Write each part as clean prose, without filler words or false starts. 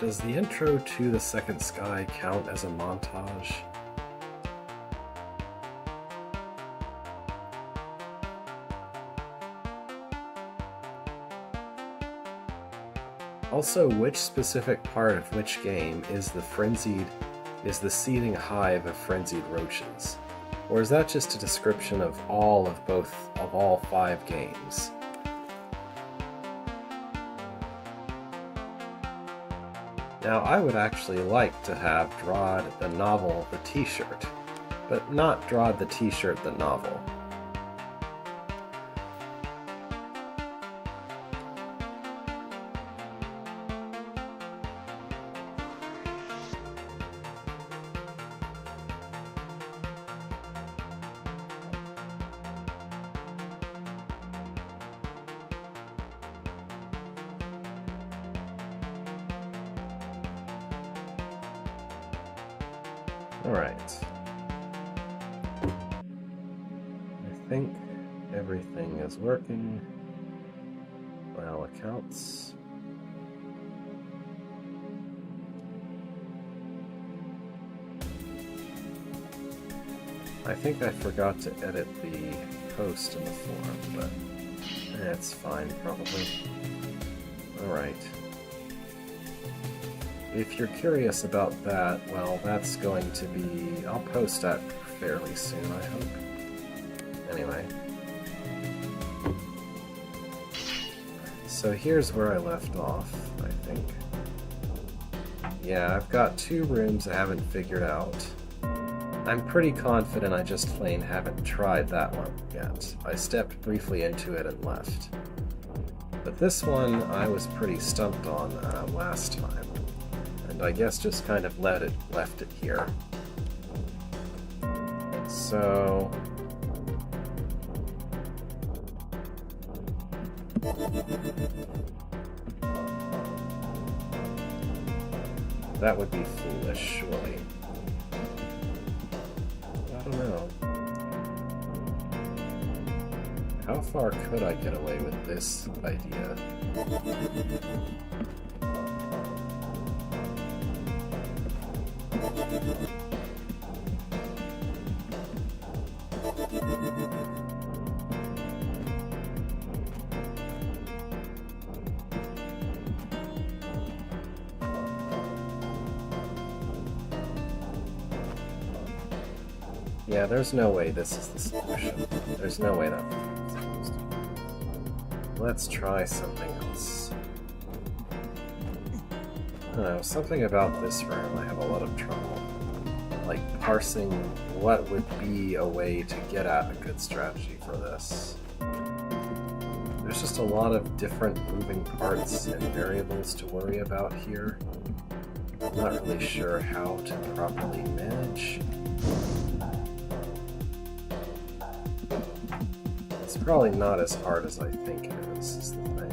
Does the intro to The Second Sky count as a montage? Also, which specific part of which game is the seething hive of frenzied roaches? Or is that just a description of all 5 games? Now, I would actually like to have drawed the novel the t-shirt, but not drawed the t-shirt the novel. Alright. I think everything is working by all accounts. I think I forgot to edit the post in the forum, but it's fine, probably. Alright. If you're curious about that, well, that's going to be... I'll post that fairly soon, I hope. Anyway. So here's where I left off, I think. Yeah, I've got 2 rooms I haven't figured out. I'm pretty confident I just plain haven't tried that one yet. I stepped briefly into it and left. But this one I was pretty stumped on last time. And I guess just kind of left it here. So... that would be foolish, surely. I don't know. How far could I get away with this idea? Yeah, there's no way this is the solution. There's no way that was supposed to. Let's try something else. I don't know, something about this room I have a lot of trouble. Like, parsing what would be a way to get at a good strategy for this. There's just a lot of different moving parts and variables to worry about here. I'm not really sure how to properly manage. It's probably not as hard as I think it is the thing.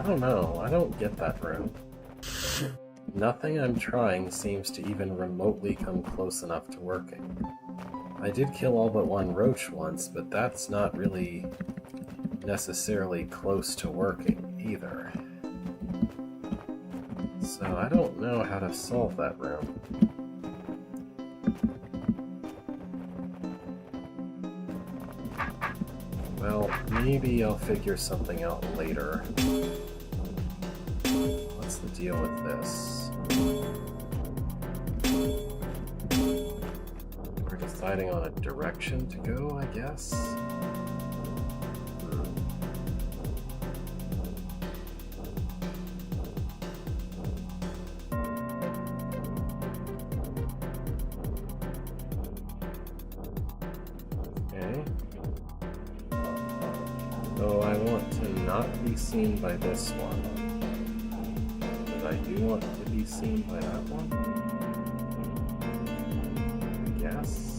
I don't know. I don't get that room. Nothing I'm trying seems to even remotely come close enough to working. I did kill all but one roach once, but that's not really necessarily close to working either. So I don't know how to solve that room. Well, maybe I'll figure something out later. What's the deal with this? We're deciding on a direction to go, I guess? So I want to not be seen by this one. But I do want to be seen by that one? Yes.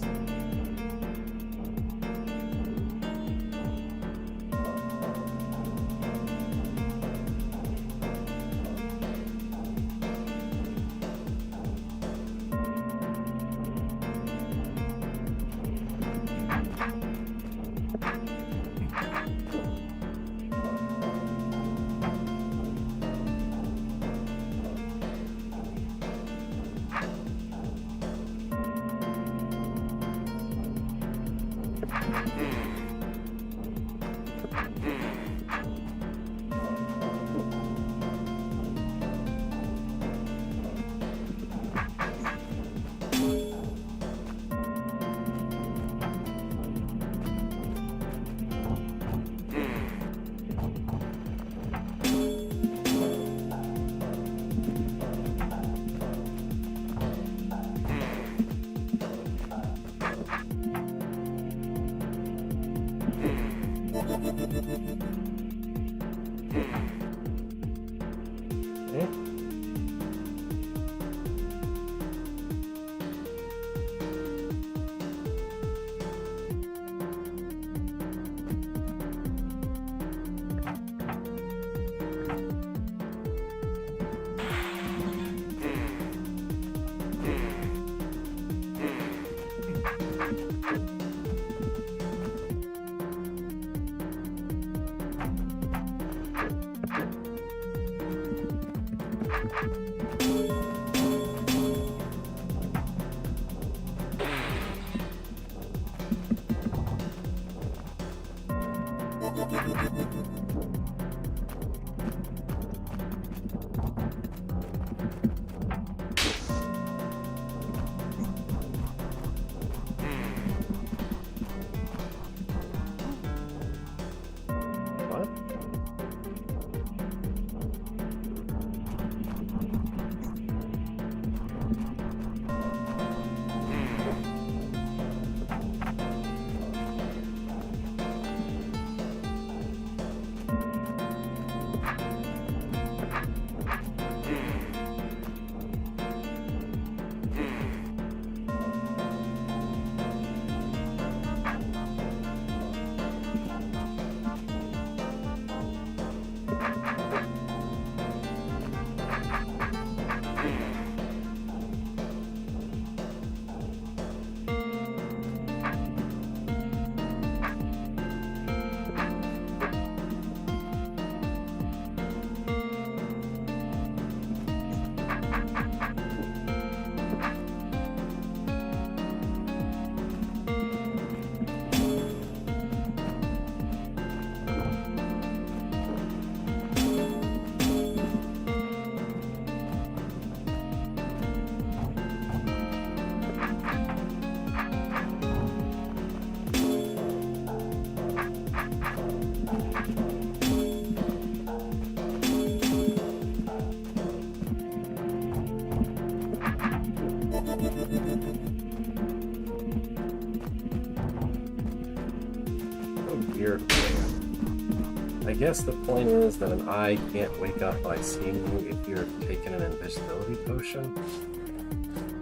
Weird plan. I guess the point is that an eye can't wake up by seeing you if you're taking an invisibility potion.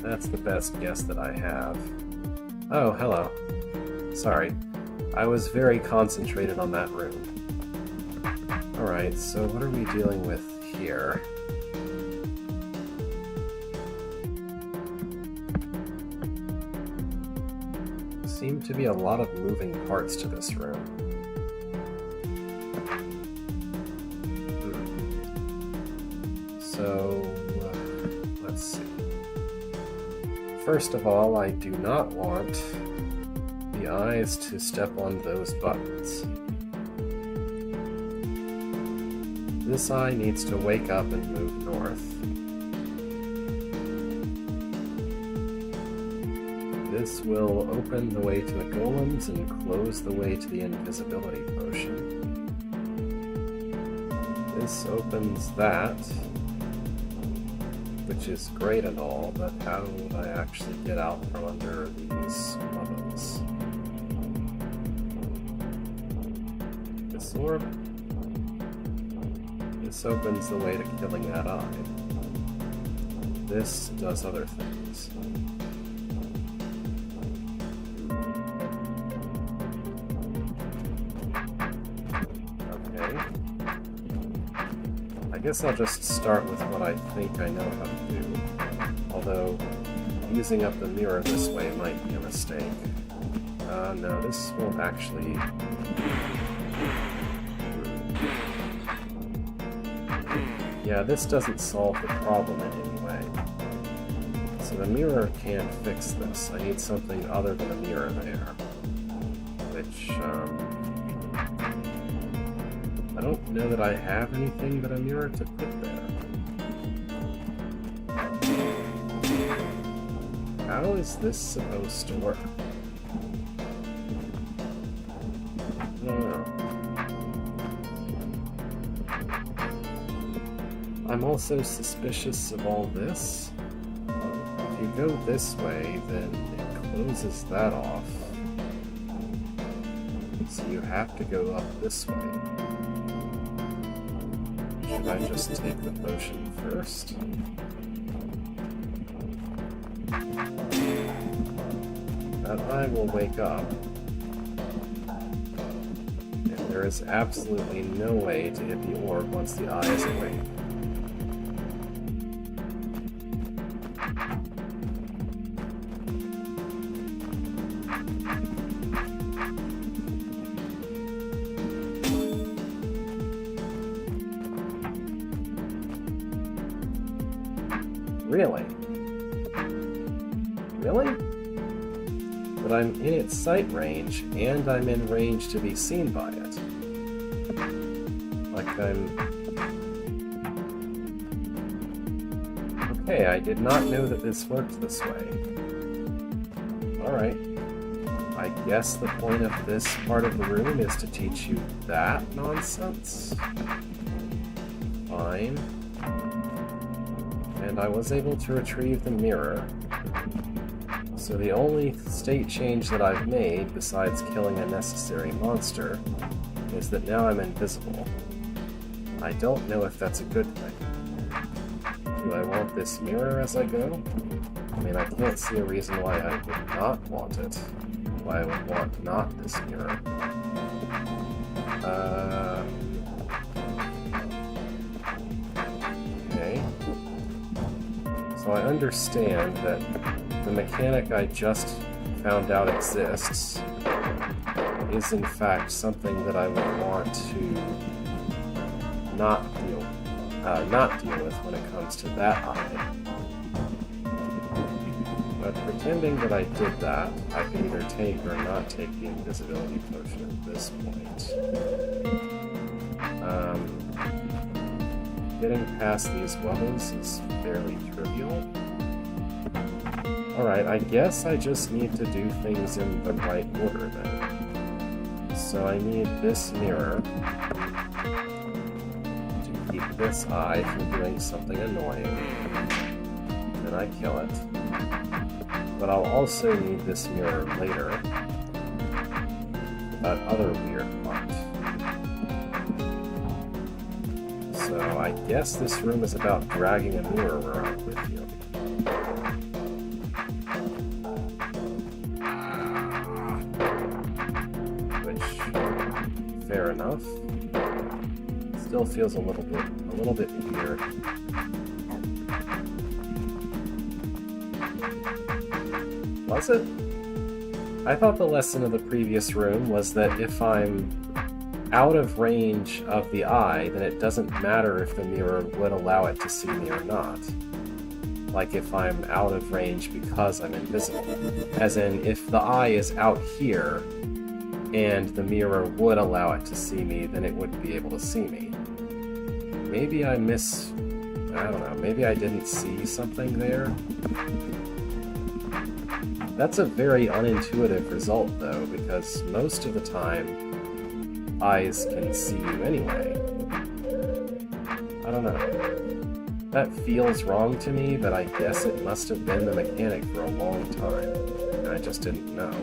That's the best guess that I have. Oh, hello. Sorry. I was very concentrated on that room. Alright, so what are we dealing with here? Seem to be a lot of moving parts to this room. So, let's see. First of all, I do not want the eyes to step on those buttons. This eye needs to wake up and move north. This will open the way to the golems and close the way to the invisibility potion. This opens that, which is great and all, but how would I actually get out from under these buttons? This this orb. This opens the way to killing that eye. This does other things. Okay. I guess I'll just start with what I think I know how to do. Although, using up the mirror this way might be a mistake. No, this won't actually... Yeah, this doesn't solve the problem in any way. So the mirror can't fix this. I need something other than a mirror there. Which, I don't know that I have anything but a mirror to put there. How is this supposed to work? I don't know. I'm also suspicious of all this. If you go this way, then it closes that off. So you have to go up this way. Should I just take the potion first? That eye will wake up. And there is absolutely no way to hit the orb once the eye is awake. Really? Really? But I'm in its sight range, and I'm in range to be seen by it. Like Okay, I did not know that this worked this way. Alright. I guess the point of this part of the room is to teach you that nonsense. Fine. And I was able to retrieve the mirror. So the only state change that I've made, besides killing a necessary monster, is that now I'm invisible. I don't know if that's a good thing. Do I want this mirror as I go? I mean, I can't see a reason why I would not want it. Why I would want not this mirror. Okay. So I understand that the mechanic I just found out exists is in fact something that I would want to not deal with when it comes to that eye. But pretending that I did that, I can either take or not take the invisibility potion at this point. Getting past these bubbles is fairly trivial. Alright, I guess I just need to do things in the right order then. So I need this mirror to keep this eye from doing something annoying. Then I kill it. But I'll also need this mirror later. That other weird part. So I guess this room is about dragging a mirror around with you. Fair enough. Still feels a little bit weird. Was it? I thought the lesson of the previous room was that if I'm out of range of the eye, then it doesn't matter if the mirror would allow it to see me or not. Like if I'm out of range because I'm invisible. As in, if the eye is out here, and the mirror would allow it to see me, then it wouldn't be able to see me. Maybe I don't know, maybe I didn't see something there? That's a very unintuitive result, though, because most of the time, eyes can see you anyway. I don't know. That feels wrong to me, but I guess it must have been the mechanic for a long time, and I just didn't know.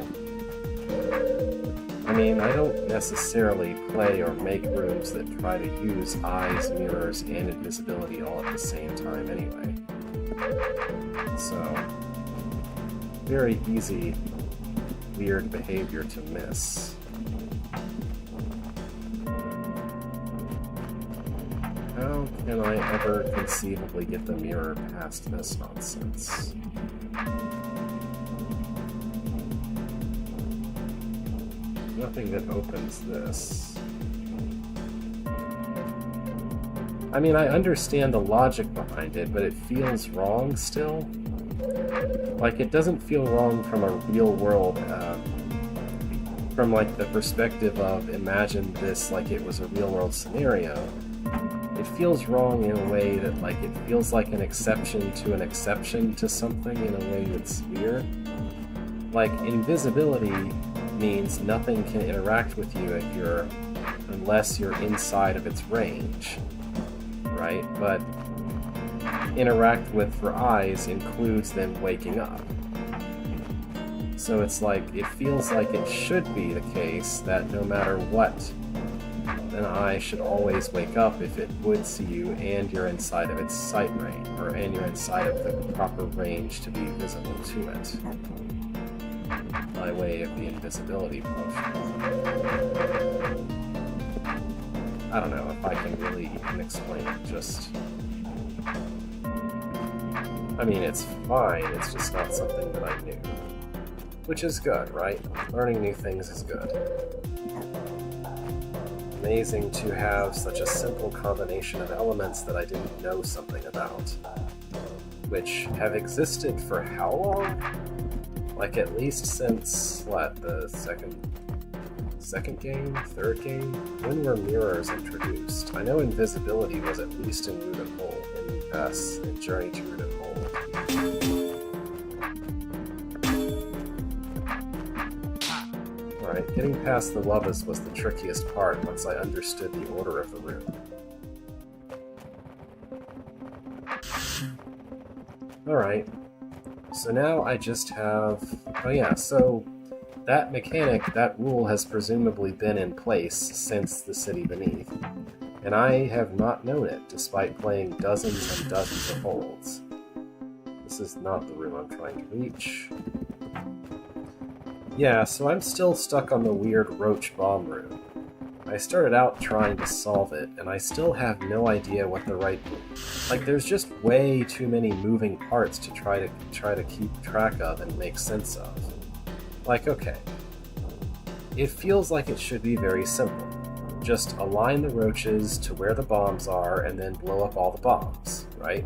I mean, I don't necessarily play or make rooms that try to use eyes, mirrors, and invisibility all at the same time anyway. So, very easy, weird behavior to miss. How can I ever conceivably get the mirror past this nonsense? Nothing that opens this. I mean, I understand the logic behind it, but it feels wrong still. Like, it doesn't feel wrong from a real world, from like the perspective of imagine this like it was a real world scenario. It feels wrong in a way that, like, it feels like an exception to something in a way that's weird. Like, invisibility means nothing can interact with you unless you're inside of its range, right? But interact with for eyes includes them waking up. So it's like, it feels like it should be the case that no matter what, an eye should always wake up if it would see you and you're inside of its sight range, and you're inside of the proper range to be visible to it, by way of the invisibility potion. I don't know if I can really even explain it, just... I mean, it's fine, it's just not something that I knew. Which is good, right? Learning new things is good. Amazing to have such a simple combination of elements that I didn't know something about. Which have existed for how long? Like, at least since, what, the second game? Third game? When were mirrors introduced? I know invisibility was at least in Root and Hold, in Journey to Root and Hold. Alright, getting past the Lovas was the trickiest part once I understood the order of the room. Alright, so now I just have... Oh yeah, so that mechanic, that rule has presumably been in place since the City Beneath, and I have not known it despite playing dozens and dozens of holds. This is not the room I'm trying to reach. Yeah, so I'm still stuck on the weird roach bomb room. I started out trying to solve it, and I still have no idea what the right... Like, there's just way too many moving parts to try to keep track of and make sense of. Like, okay. It feels like it should be very simple. Just align the roaches to where the bombs are, and then blow up all the bombs, right?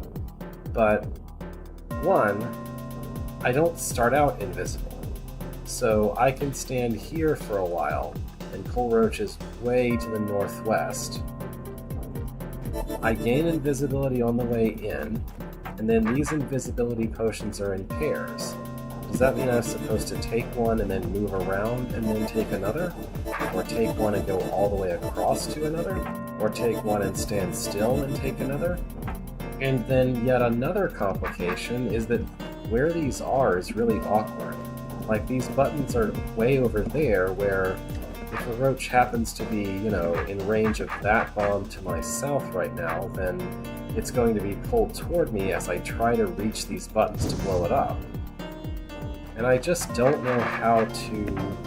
But, one, I don't start out invisible. So I can stand here for a while and pull roaches way to the northwest. I gain invisibility on the way in, and then these invisibility potions are in pairs. Does that mean I'm supposed to take one and then move around and then take another? Or take one and go all the way across to another? Or take one and stand still and take another? And then yet another complication is that where these are is really awkward. Like, these buttons are way over there, where if a roach happens to be, you know, in range of that bomb to my south right now, then it's going to be pulled toward me as I try to reach these buttons to blow it up. And I just don't know how to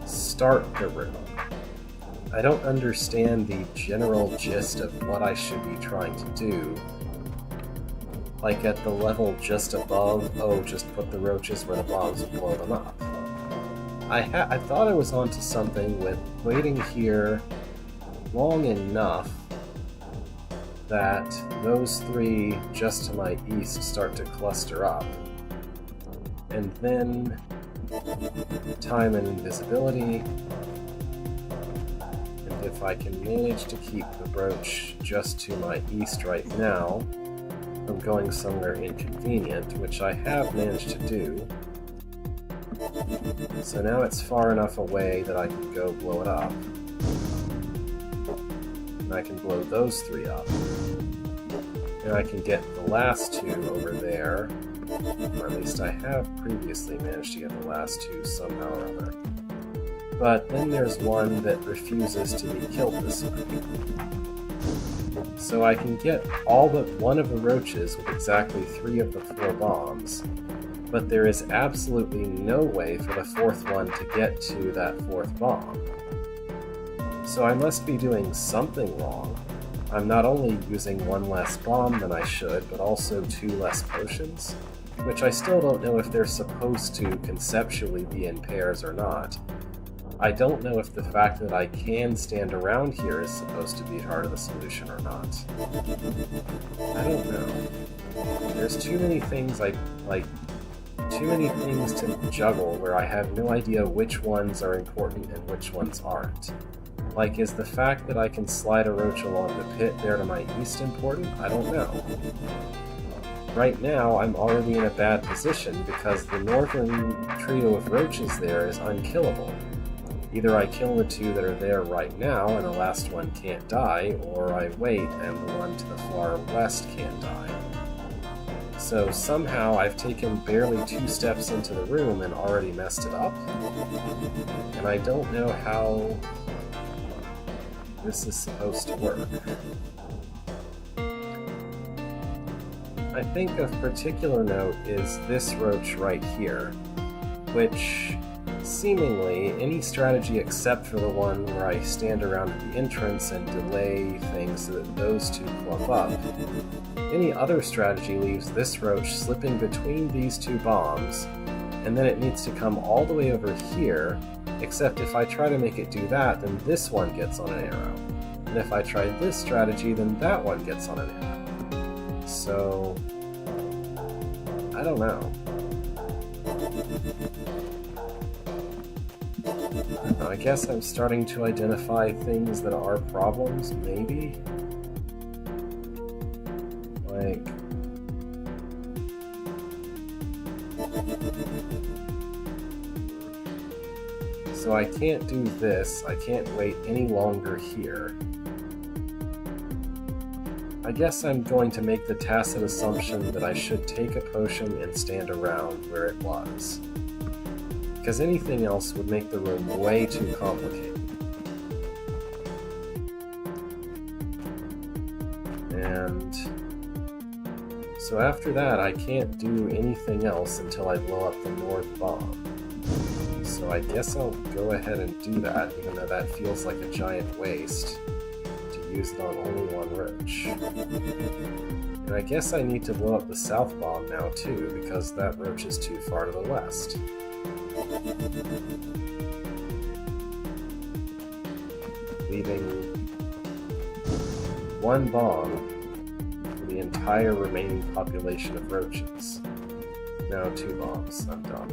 start the room. I don't understand the general gist of what I should be trying to do. Like, at the level just above, oh, just put the roaches where the bombs will blow them up. I thought I was onto something with waiting here long enough that those three just to my east start to cluster up. And then time and invisibility. And if I can manage to keep the brooch just to my east right now, from going somewhere inconvenient, which I have managed to do. So now it's far enough away that I can go blow it up. And I can blow those three up. And I can get the last two over there, or at least I have previously managed to get the last two somehow or other. But then there's one that refuses to be killed this way. So I can get all but one of the roaches with exactly 3 of the 4 bombs, but there is absolutely no way for the 4th one to get to that 4th bomb. So I must be doing something wrong. I'm not only using 1 less bomb than I should, but also 2 less potions, which I still don't know if they're supposed to conceptually be in pairs or not. I don't know if the fact that I can stand around here is supposed to be part of the solution or not. I don't know. There's too many things too many things to juggle where I have no idea which ones are important and which ones aren't. Like, is the fact that I can slide a roach along the pit there to my east important? I don't know. Right now, I'm already in a bad position because the northern trio of roaches there is unkillable. Either I kill the 2 that are there right now and the last one can't die, or I wait and the one to the far west can't die. So somehow I've taken barely 2 steps into the room and already messed it up. And I don't know how this is supposed to work. I think of particular note is this roach right here, which seemingly any strategy except for the one where I stand around at the entrance and delay things so that those 2 clump up. Any other strategy leaves this roach slipping between these 2 bombs, and then it needs to come all the way over here, except if I try to make it do that, then this one gets on an arrow. And if I try this strategy, then that one gets on an arrow. So I don't know. I guess I'm starting to identify things that are problems, maybe? Like... So I can't do this, I can't wait any longer here. I guess I'm going to make the tacit assumption that I should take a potion and stand around where it was. Because anything else would make the room way too complicated. And so after that, I can't do anything else until I blow up the north bomb. So I guess I'll go ahead and do that, even though that feels like a giant waste to use it on only 1 roach. And I guess I need to blow up the south bomb now too, because that roach is too far to the west. Leaving 1 bomb for the entire remaining population of roaches. Now 2 bombs, I'm done.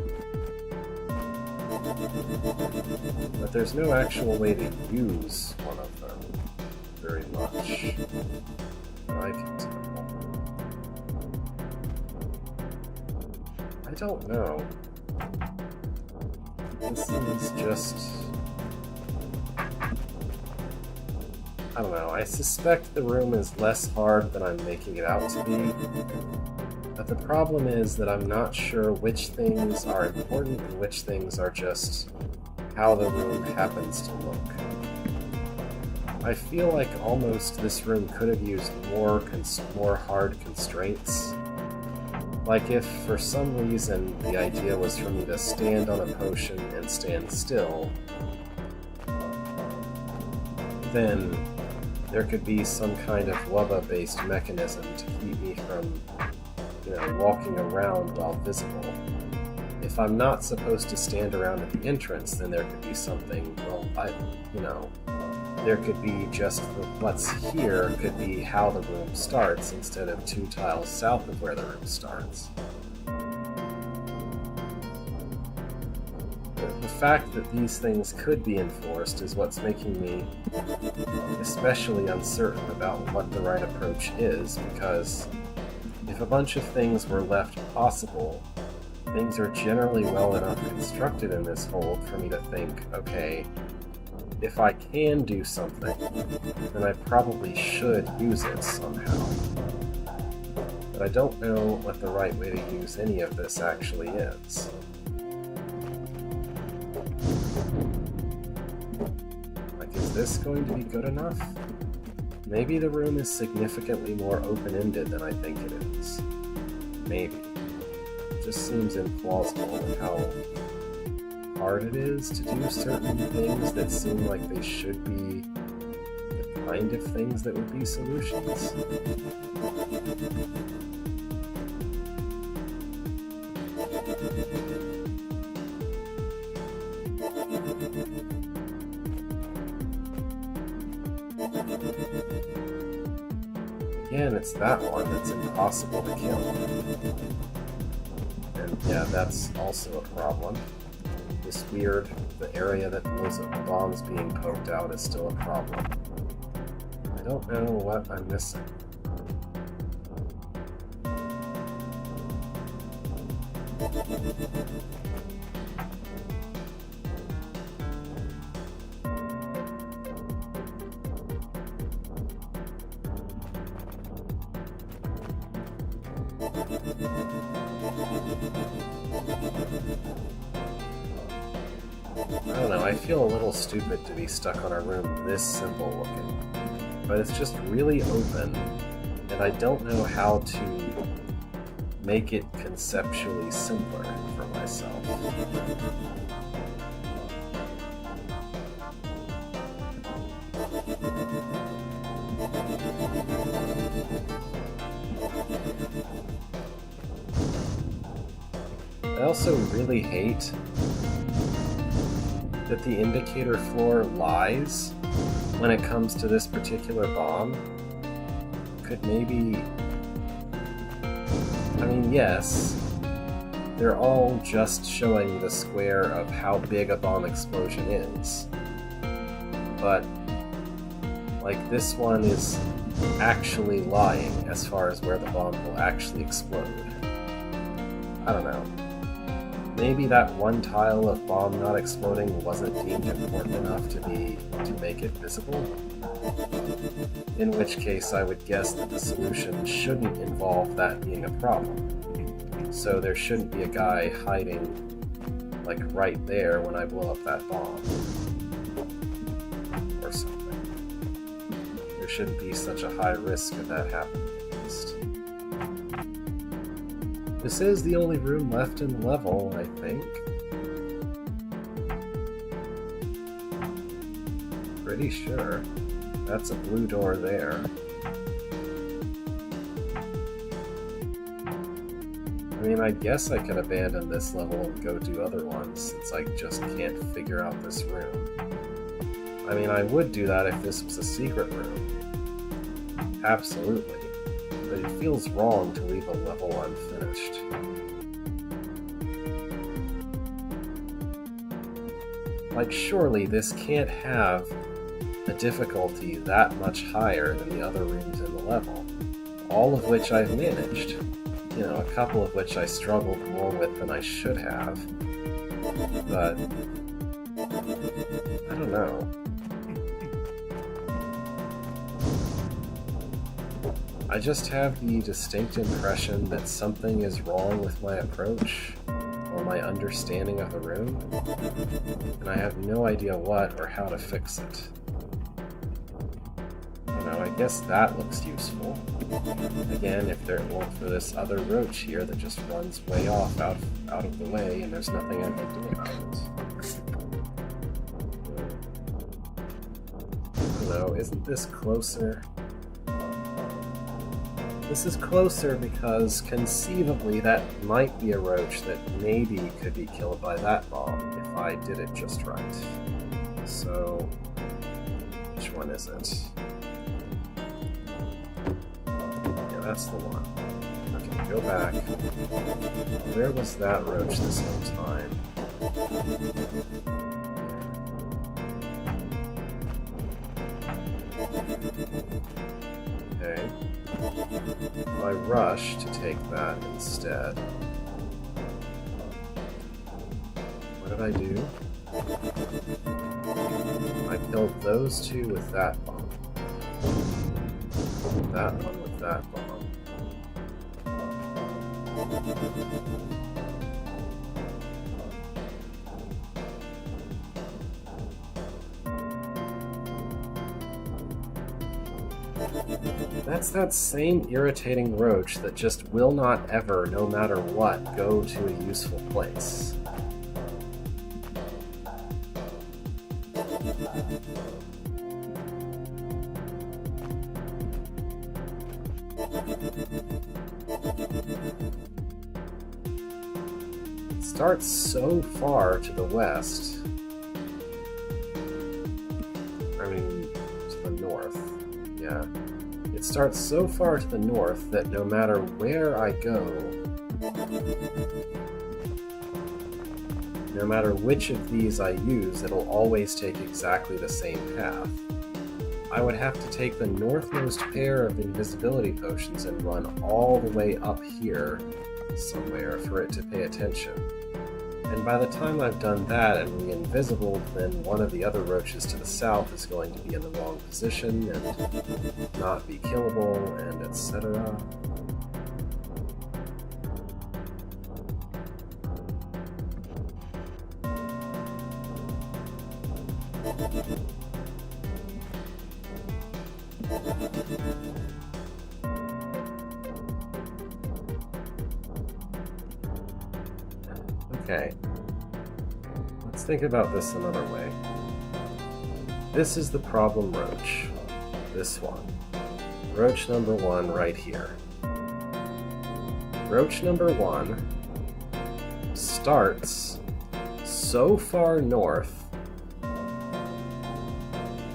But there's no actual way to use one of them very much that I can tell. I don't know. This is just... I don't know, I suspect the room is less hard than I'm making it out to be. But the problem is that I'm not sure which things are important and which things are just how the room happens to look. I feel like almost this room could have used more hard constraints. Like if, for some reason, the idea was for me to stand on a potion and stand still, then there could be some kind of wubba-based mechanism to keep me from, walking around while visible. If I'm not supposed to stand around at the entrance, then there could be something, there could be just what's here could be how the room starts instead of 2 tiles south of where the room starts. The fact that these things could be enforced is what's making me especially uncertain about what the right approach is, because if a bunch of things were left possible, things are generally well enough constructed in this hold for me to think, okay, if I can do something, then I probably should use it somehow. But I don't know what the right way to use any of this actually is. Is this going to be good enough? Maybe the room is significantly more open-ended than I think it is. Maybe. It just seems implausible with how hard it is to do certain things that seem like they should be the kind of things that would be solutions. Again, it's that one that's impossible to kill. And yeah, that's also a problem. This weird, the area that was bombs being poked out is still a problem. I don't know what I'm missing. I don't know, I feel a little stupid to be stuck on a room this simple looking, but it's just really open, and I don't know how to make it conceptually simpler for myself. I also really hate that the indicator floor lies when it comes to this particular bomb. Could maybe... I mean, yes, they're all just showing the square of how big a bomb explosion is. But, like, this one is actually lying as far as where the bomb will actually explode. I don't know. Maybe that one tile of bomb not exploding wasn't deemed important enough to make it visible. In which case I would guess that the solution shouldn't involve that being a problem. So there shouldn't be a guy hiding, like, right there when I blow up that bomb. Or something. There shouldn't be such a high risk of that happening, at least. This is the only room left in the level, I think. Pretty sure. That's a blue door there. I mean, I guess I could abandon this level and go do other ones, since I just can't figure out this room. I mean, I would do that if this was a secret room. Absolutely. But it feels wrong to leave a level unfinished. Like, surely this can't have a difficulty that much higher than the other rooms in the level, all of which I've managed. You know, a couple of which I struggled more with than I should have. But I don't know. I just have the distinct impression that something is wrong with my approach or my understanding of the room, and I have no idea what or how to fix it. You know, I guess that looks useful. Again, if there weren't for this other roach here that just runs way off out of the way and there's nothing I can do about it. I don't know, isn't this closer? This is closer because conceivably that might be a roach that maybe could be killed by that bomb if I did it just right. So, which one is it? Yeah, that's the one. Okay, go back. Where was that roach this whole time? Okay. I rush to take that instead. What did I do? I killed those two with that bomb. That one with that bomb. That's that same irritating roach that just will not ever, no matter what, go to a useful place. It starts so far to the west. I mean, to the north. Yeah. It starts so far to the north that no matter where I go, no matter which of these I use, it'll always take exactly the same path. I would have to take the northmost pair of invisibility potions and run all the way up here somewhere for it to pay attention. And by the time I've done that and re-invisibled, then one of the other roaches to the south is going to be in the wrong position and not be killable, and etc. Okay, let's think about this another way. This is the problem roach. This one. Roach number 1 right here. Roach number 1 starts so far north,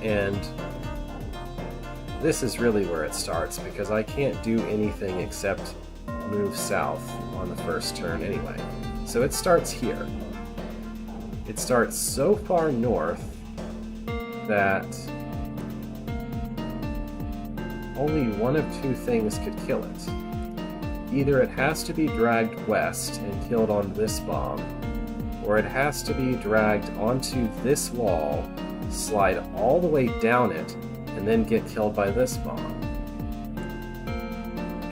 and this is really where it starts, because I can't do anything except move south on the first turn anyway. So it starts here. It starts so far north that only one of two things could kill it. Either it has to be dragged west and killed on this bomb, or it has to be dragged onto this wall, slide all the way down it, and then get killed by this bomb.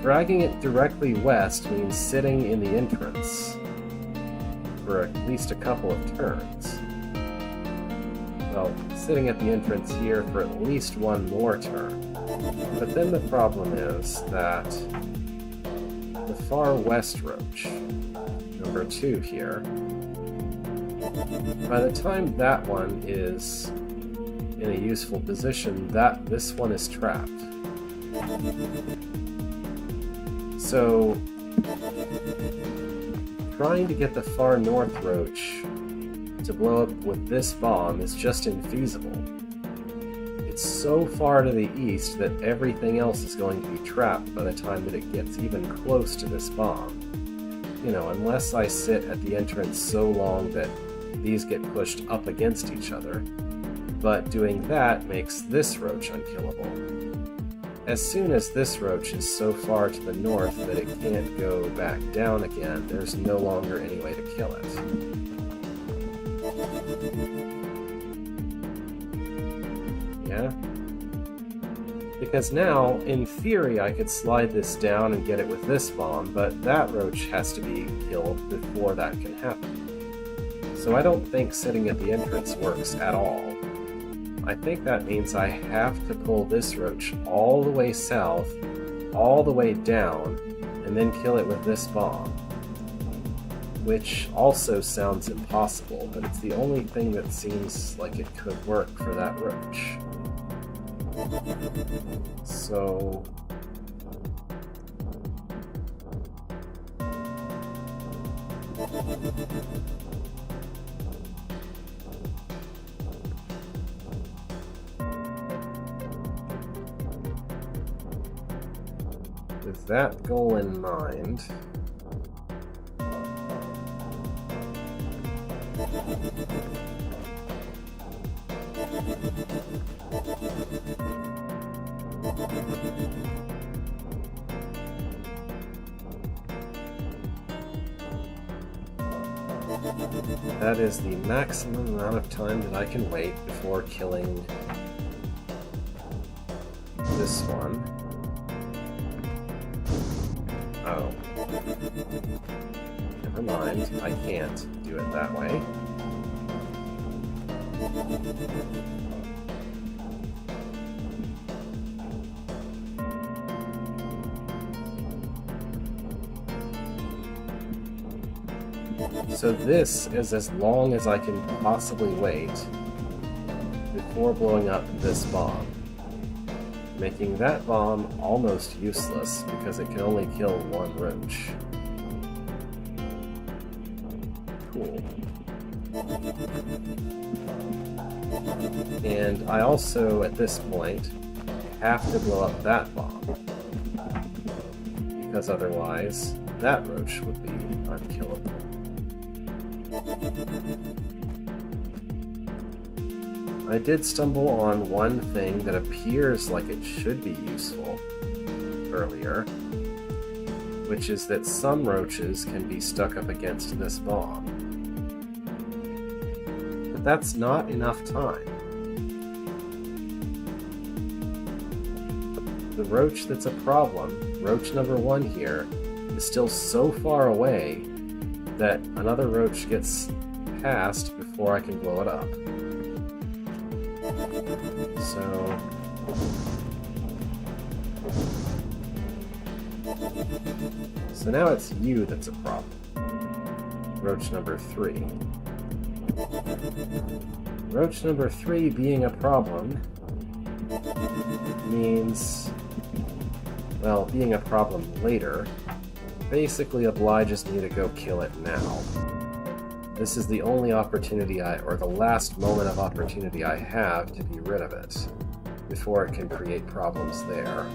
Dragging it directly west means sitting in the entrance for at least a couple of turns. Well, sitting at the entrance here for at least one more turn. But then the problem is that the far west roach, number 2 here, by the time that one is in a useful position, this one is trapped. So trying to get the far north roach to blow up with this bomb is just infeasible. It's so far to the east that everything else is going to be trapped by the time that it gets even close to this bomb. You know, unless I sit at the entrance so long that these get pushed up against each other. But doing that makes this roach unkillable. As soon as this roach is so far to the north that it can't go back down again, there's no longer any way to kill it. Yeah? Because now, in theory, I could slide this down and get it with this bomb, but that roach has to be killed before that can happen. So I don't think sitting at the entrance works at all. I think that means I have to pull this roach all the way south, all the way down, and then kill it with this bomb. Which also sounds impossible, but it's the only thing that seems like it could work for that roach. So with that goal in mind, that is the maximum amount of time that I can wait before killing this one. Oh. Never mind, I can't do it that way. So this is as long as I can possibly wait before blowing up this bomb, making that bomb almost useless because it can only kill one roach. Cool. And I also, at this point, have to blow up that bomb, because otherwise that roach would be unkillable. I did stumble on one thing that appears like it should be useful earlier, which is that some roaches can be stuck up against this bomb. But that's not enough time. The roach that's a problem, roach number 1 here, is still so far away that another roach gets past before I can blow it up. So now it's you that's a problem. Roach number 3. Roach number 3 being a problem means, well, being a problem later basically obliges me to go kill it now. This is the only opportunity or the last moment of opportunity I have to be rid of it before it can create problems there.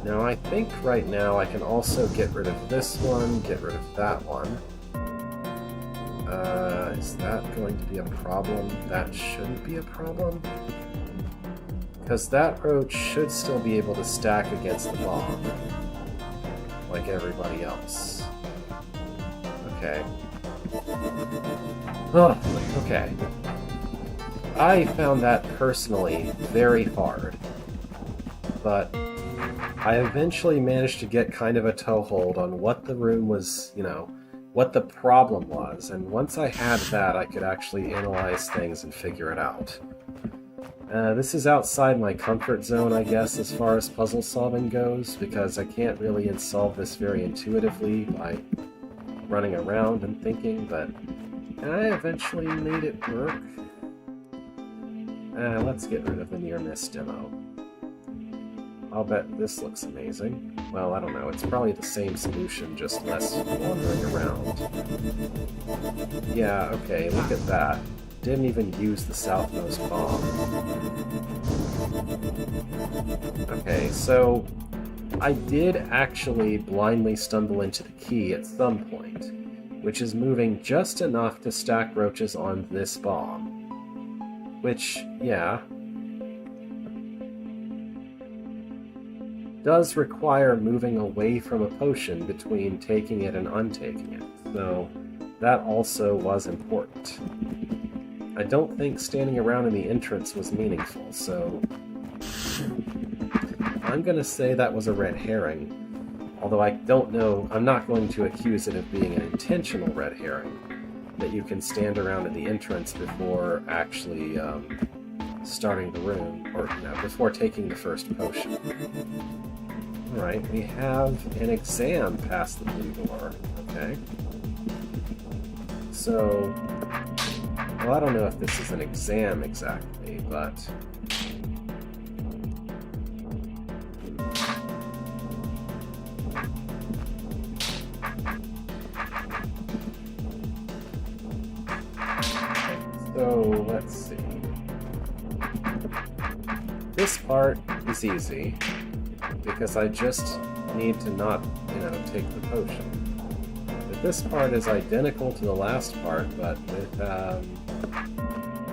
Now I think right now I can also get rid of this one, get rid of that one. Is that going to be a problem? That shouldn't be a problem. Because that roach should still be able to stack against the bomb, like everybody else. Okay. Oh, okay. I found that personally very hard, but I eventually managed to get kind of a toehold on what the room was, what the problem was, and once I had that, I could actually analyze things and figure it out. This is outside my comfort zone, I guess, as far as puzzle solving goes, because I can't really solve this very intuitively by running around and thinking, but I eventually made it work. Let's get rid of the near miss demo. I'll bet this looks amazing. Well, I don't know, it's probably the same solution, just less wandering around. Yeah, okay, look at that. Didn't even use the southmost bomb. Okay, so I did actually blindly stumble into the key at some point, which is moving just enough to stack roaches on this bomb. Which, yeah, does require moving away from a potion between taking it and untaking it, so that also was important. I don't think standing around in the entrance was meaningful, so I'm going to say that was a red herring, although I don't know, I'm not going to accuse it of being an intentional red herring, that you can stand around in the entrance before actually starting the room, or before taking the first potion. Alright, we have an exam past the blue door, okay. So, well, I don't know if this is an exam exactly, but so let's see. This part is easy, because I just need to not, take the potion. But this part is identical to the last part, but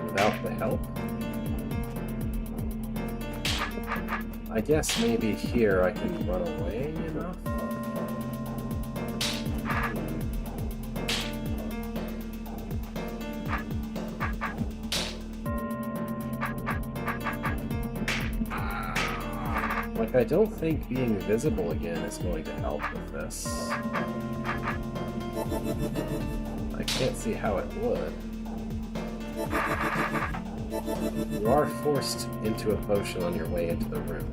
without the help. I guess maybe here I can run away enough. Like, I don't think being visible again is going to help with this. I can't see how it would. You are forced into a potion on your way into the room.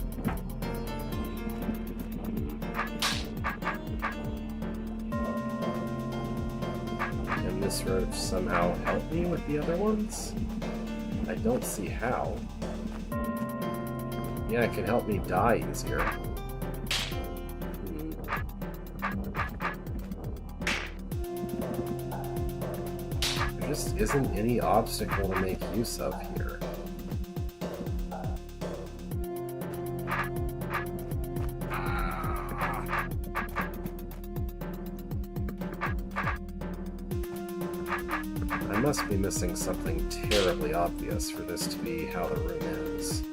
this roach somehow help me with the other ones? I don't see how. Yeah, it can help me die easier. There just isn't any obstacle to make use of here. I must be missing something terribly obvious for this to be how the room ends.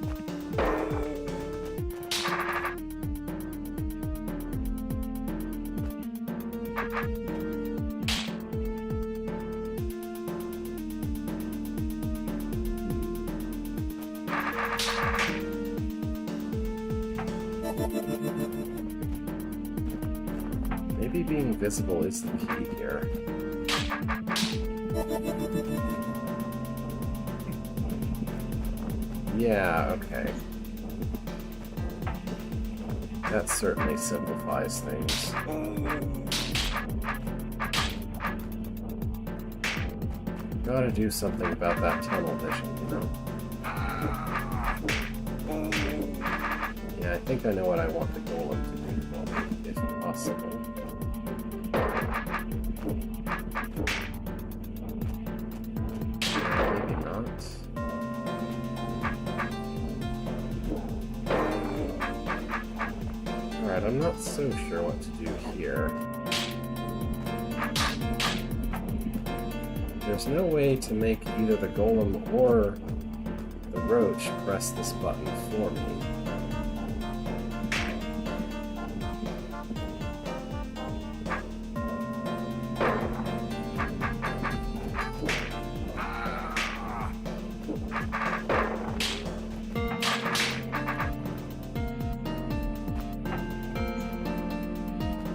Maybe being visible is the key here. Yeah, okay. That certainly simplifies things. Gotta do something about that tunnel vision, you know? Yeah, I think I know what I want the golem to do for me, if possible. Maybe not. Alright, I'm not so sure what to do here. There's no way to make either the golem or the roach press this button for me.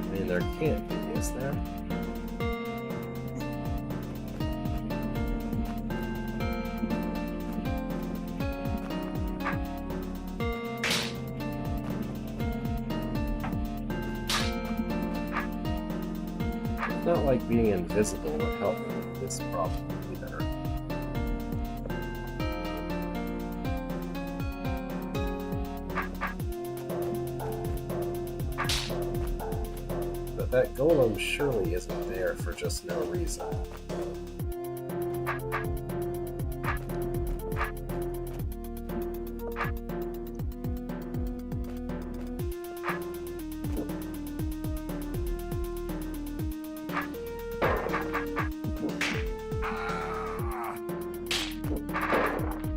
I mean, there can't be, is there? It's not like being invisible would help me with this problem either. But that golem surely isn't there for just no reason.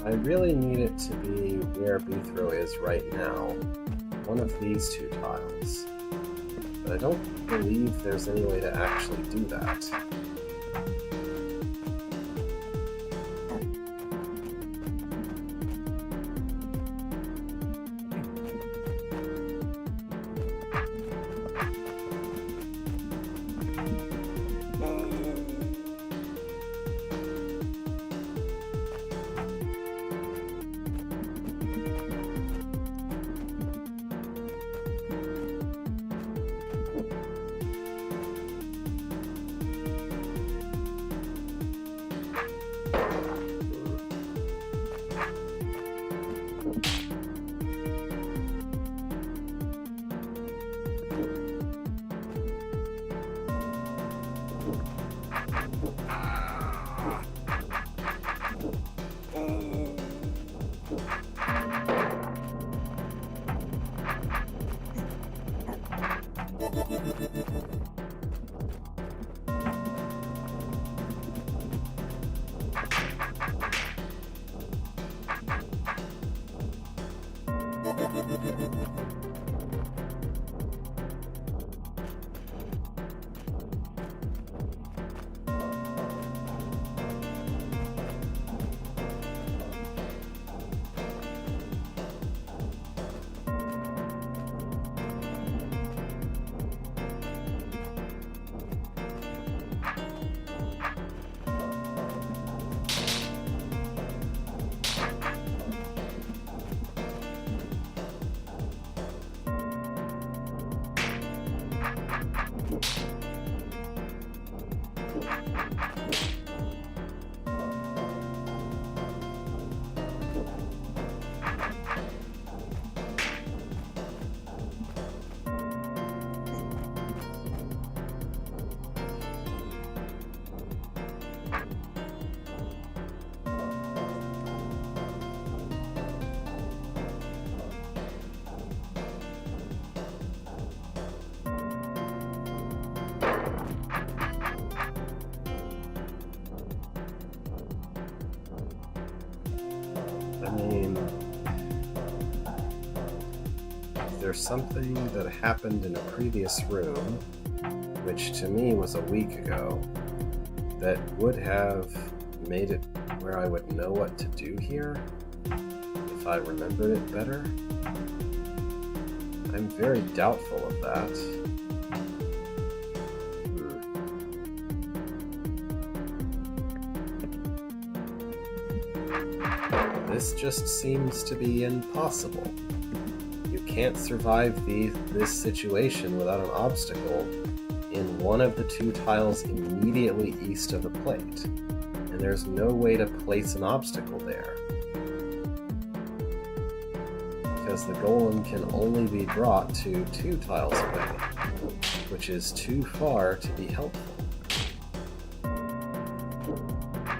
I really need it to be where Boothrow is right now, one of these two tiles. But I don't believe there's any way to actually do that. there's something that happened in a previous room, which to me was a week ago, that would have made it where I would know what to do here if I remembered it better. I'm very doubtful of that. This just seems to be impossible. You can't survive this situation without an obstacle in one of the two tiles immediately east of the plate, and there's no way to place an obstacle there, because the golem can only be brought to 2 tiles away, which is too far to be helpful.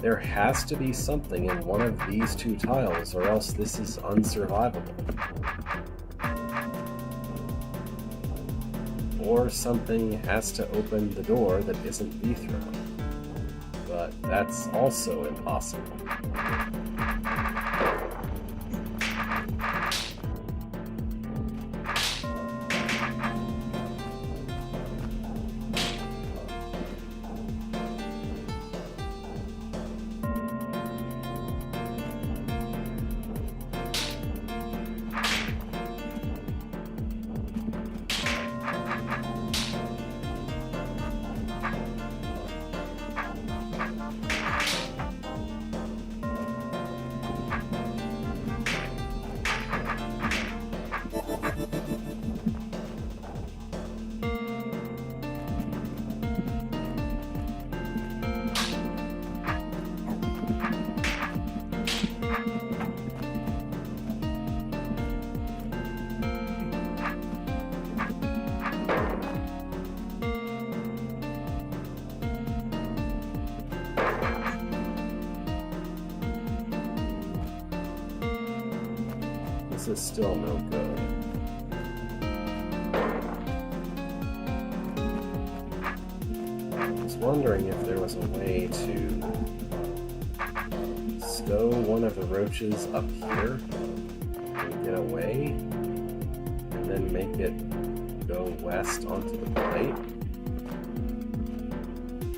There has to be something in one of these 2 tiles, or else this is unsurvivable. Or something has to open the door that isn't dethroned. But that's also impossible. This is still no good. I was wondering if there was a way to stow one of the roaches up here and get away, and then make it go west onto the plate.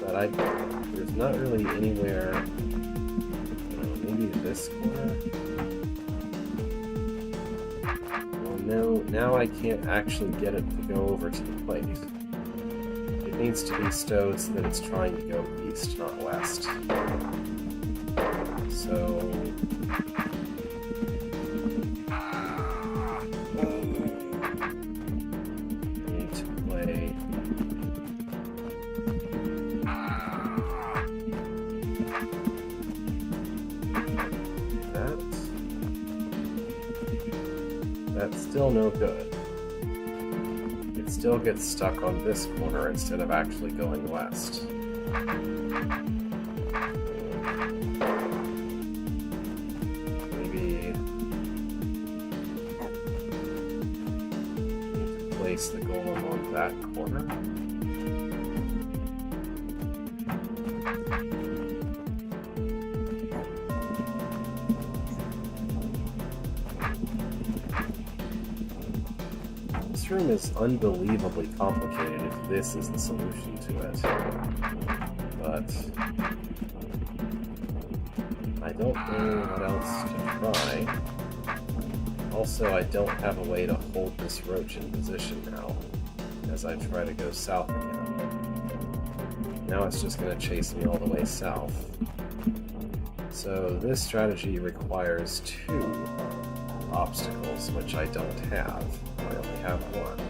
But there's not really anywhere. Maybe this corner? Now I can't actually get it to go over to the plate. It needs to be stowed so that it's trying to go east, not west. So... I need to play... That's still no good. It still gets stuck on this corner instead of actually going west. Maybe need to place the golem on that corner. This room is unbelievably complicated if this is the solution to it. But I don't know what else to try. Also, I don't have a way to hold this roach in position now, as I try to go south again. Now it's just going to chase me all the way south. So this strategy requires 2 obstacles, which I don't have. I only have 1.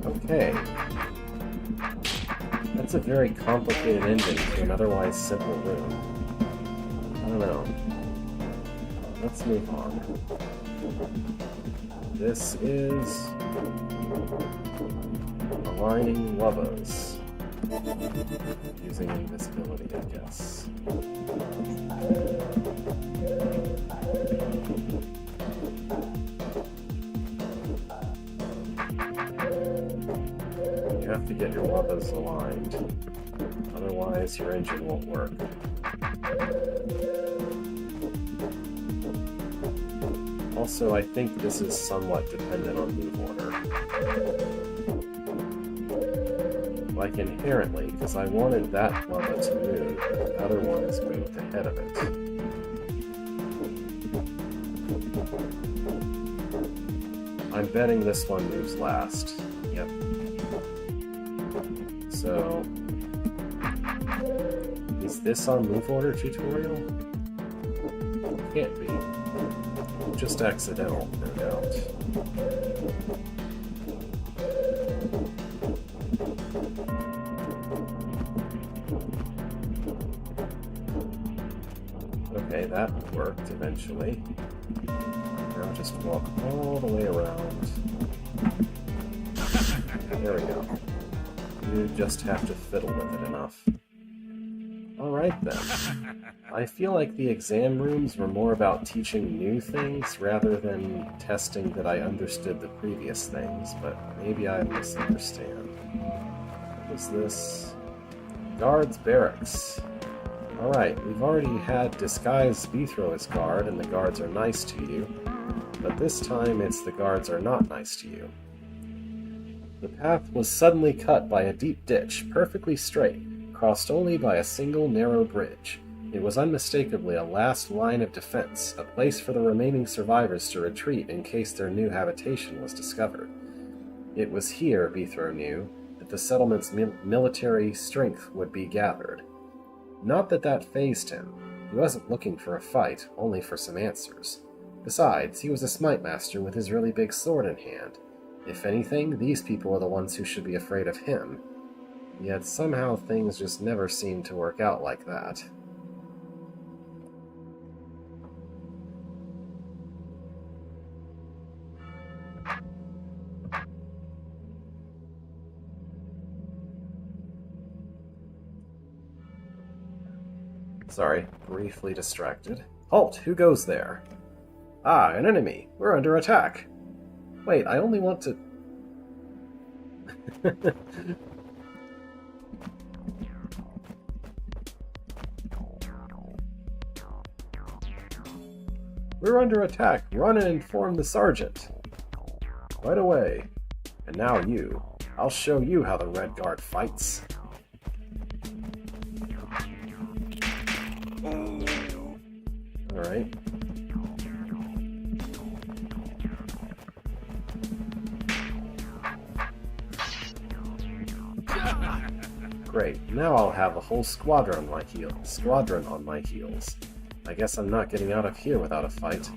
Okay. It's a very complicated ending to an otherwise simple room. I don't know. Let's move on. This is aligning levels using invisibility, I guess. You have to get your levels aligned, otherwise your engine won't work. Also, I think this is somewhat dependent on move order. Like inherently, because I wanted that level to move, but the other one is moved ahead of it. I'm betting this one moves last. Yep. So, is this on move order tutorial? Can't be. Just accidental, no doubt. Okay, that worked eventually. Now just walk all the way around. There we go. You just have to fiddle with it enough. Alright then. I feel like the exam rooms were more about teaching new things rather than testing that I understood the previous things, but maybe I misunderstand. What was this? Guards Barracks. Alright, we've already had disguised Bethro as guard, and the guards are nice to you, but this time it's the guards are not nice to you. The path was suddenly cut by a deep ditch, perfectly straight, crossed only by a single narrow bridge. It was unmistakably a last line of defense, a place for the remaining survivors to retreat in case their new habitation was discovered. It was here, Bethro knew, that the settlement's military strength would be gathered. Not that that fazed him. He wasn't looking for a fight, only for some answers. Besides, he was a smite master with his really big sword in hand. If anything, these people are the ones who should be afraid of him. Yet somehow things just never seemed to work out like that. Sorry, briefly distracted. Halt! Who goes there? Ah, an enemy! We're under attack! Wait, I only want to... We're under attack! Run and inform the sergeant! Right away. And now you. I'll show you how the Red Guard fights. Alright. Great, now I'll have a whole squadron on my heels. I guess I'm not getting out of here without a fight.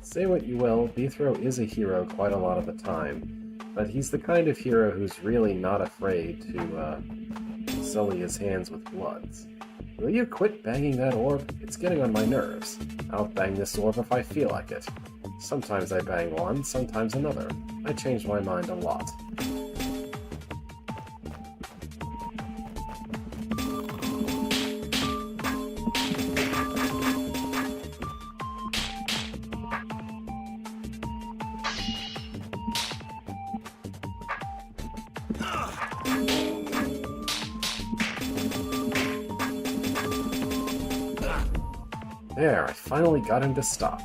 Say what you will, Bethro is a hero quite a lot of the time, but he's the kind of hero who's really not afraid to sully his hands with bloods. Will you quit banging that orb? It's getting on my nerves. I'll bang this orb if I feel like it. Sometimes I bang one, sometimes another. I change my mind a lot. There, I finally got him to stop.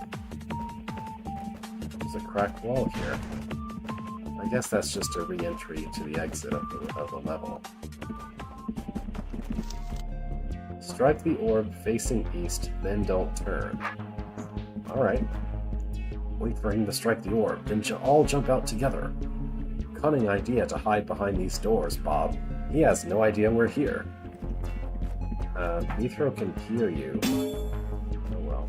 There's a cracked wall here. I guess that's just a re-entry to the exit of the level. Strike the orb facing east, then don't turn. Alright. Wait for him to strike the orb, then all jump out together. Cunning idea to hide behind these doors, Bob. He has no idea we're here. Bethro can hear you. Oh well.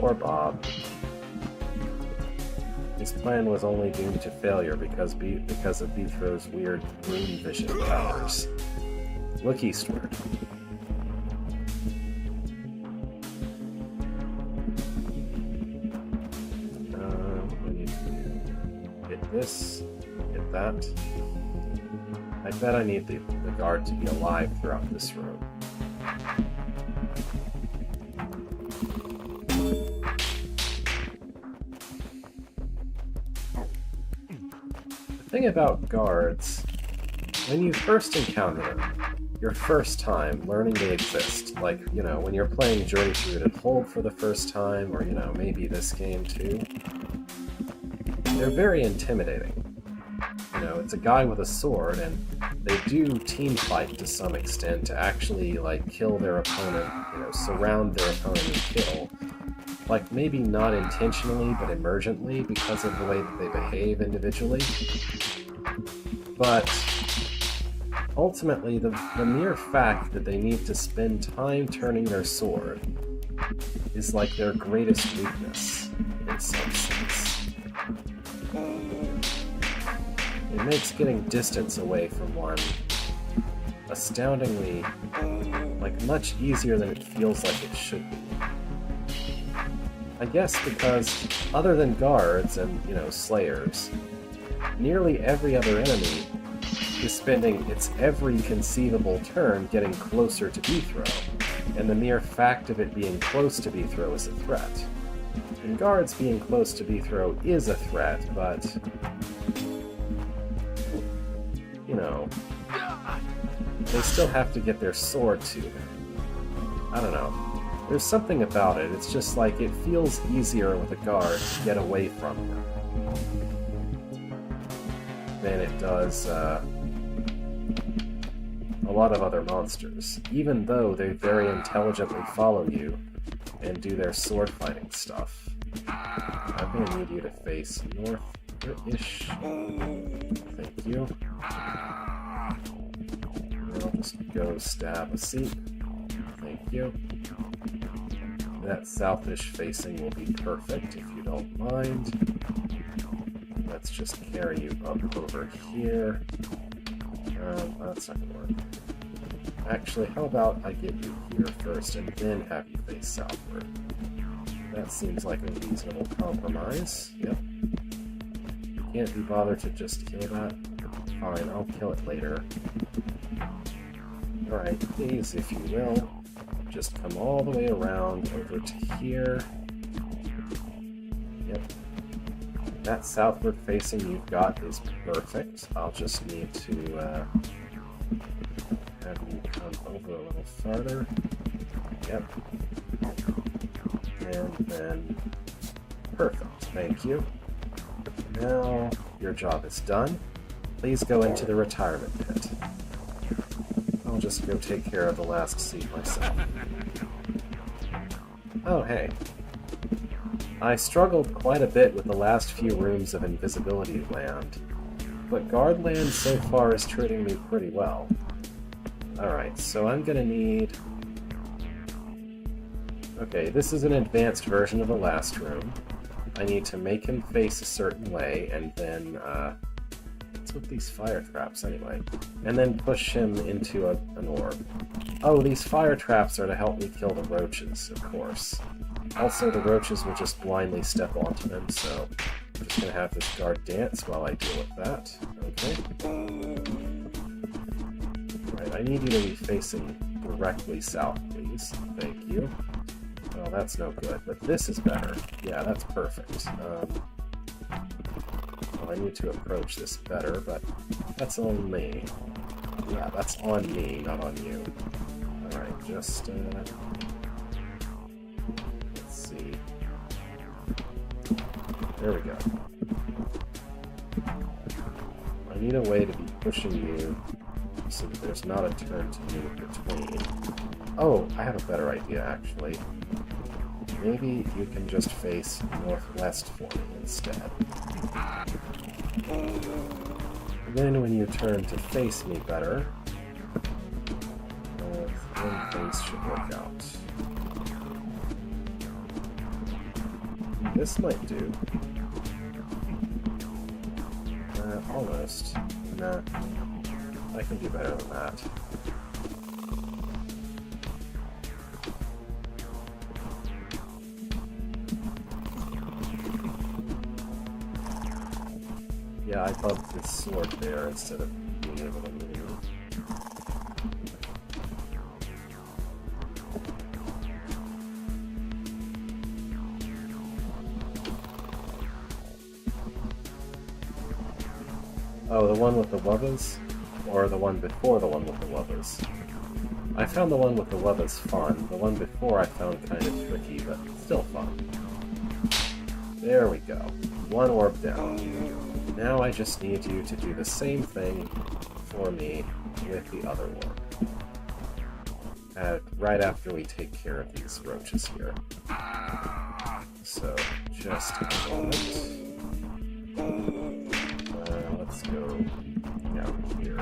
Poor Bob. His plan was only doomed to failure because of Beethrow's weird room vision powers. Look eastward. We need to hit this, hit that. I bet I need the guard to be alive throughout this room. The thing about guards, when you first encounter them, your first time learning they exist, like, you know, when you're playing Journey to Rooted Hold for the first time, or, you know, maybe this game too, they're very intimidating. You know, it's a guy with a sword, and they do team fight to some extent to actually, like, kill their opponent, you know, surround their opponent and kill. Like, maybe not intentionally, but emergently because of the way that they behave individually. But ultimately, the mere fact that they need to spend time turning their sword is like their greatest weakness, in some sense. It makes getting distance away from one astoundingly, like, much easier than it feels like it should be. I guess because, other than guards and, you know, slayers, nearly every other enemy is spending its every conceivable turn getting closer to Beethrow, and the mere fact of it being close to Beethrow is a threat. And guards being close to Beethrow is a threat, but, you know, they still have to get their sword to them. I don't know. There's something about it. It's just like it feels easier with a guard to get away from them than it does a lot of other monsters, even though they very intelligently follow you and do their sword fighting stuff. I'm gonna need you to face north-ish. Thank you. And I'll just go stab a seat. Thank you. That southish facing will be perfect if you don't mind. Let's just carry you up over here. That's not gonna work. Actually, how about I get you here first and then have you face southward? That seems like a reasonable compromise. Yep. You can't be bothered to just kill that. Fine, I'll kill it later. Alright, please, if you will, just come all the way around over to here. Yep. That southward facing you've got is perfect. I'll just need to have you come over a little farther. Yep. And then, perfect, thank you. Now, your job is done. Please go into the retirement pit. I'll just go take care of the last seat myself. Oh, hey. I struggled quite a bit with the last few rooms of Invisibility Land, but Guardland so far is treating me pretty well. Alright, so I'm gonna need... Okay, this is an advanced version of the last room. I need to make him face a certain way, and then, what's with these fire traps anyway? And then push him into an orb. Oh, these fire traps are to help me kill the roaches, of course. Also, the roaches will just blindly step onto them, so I'm just gonna have this guard dance while I deal with that. Okay. Right, I need you to be facing directly south, please. Thank you. Well, that's no good, but this is better. Yeah, that's perfect. Well, I need to approach this better, but that's on me. Yeah, that's on me, not on you. Alright, just, let's see. There we go. I need a way to be pushing you so that there's not a turn to move between. Oh, I have a better idea, actually. Maybe you can just face northwest for me instead. Then when you turn to face me better, then things should work out. This might do. Almost. Nah. I can do better than that. Yeah, I bumped this sword there instead of being able to move. Oh, the one with the wubbas? Or the one before the one with the wubbas? I found the one with the wubbas fun. The one before I found kind of tricky, but still fun. There we go. One orb down. Now I just need you to do the same thing for me with the other orb. Right after we take care of these roaches here. So, just a moment. Let's go down here.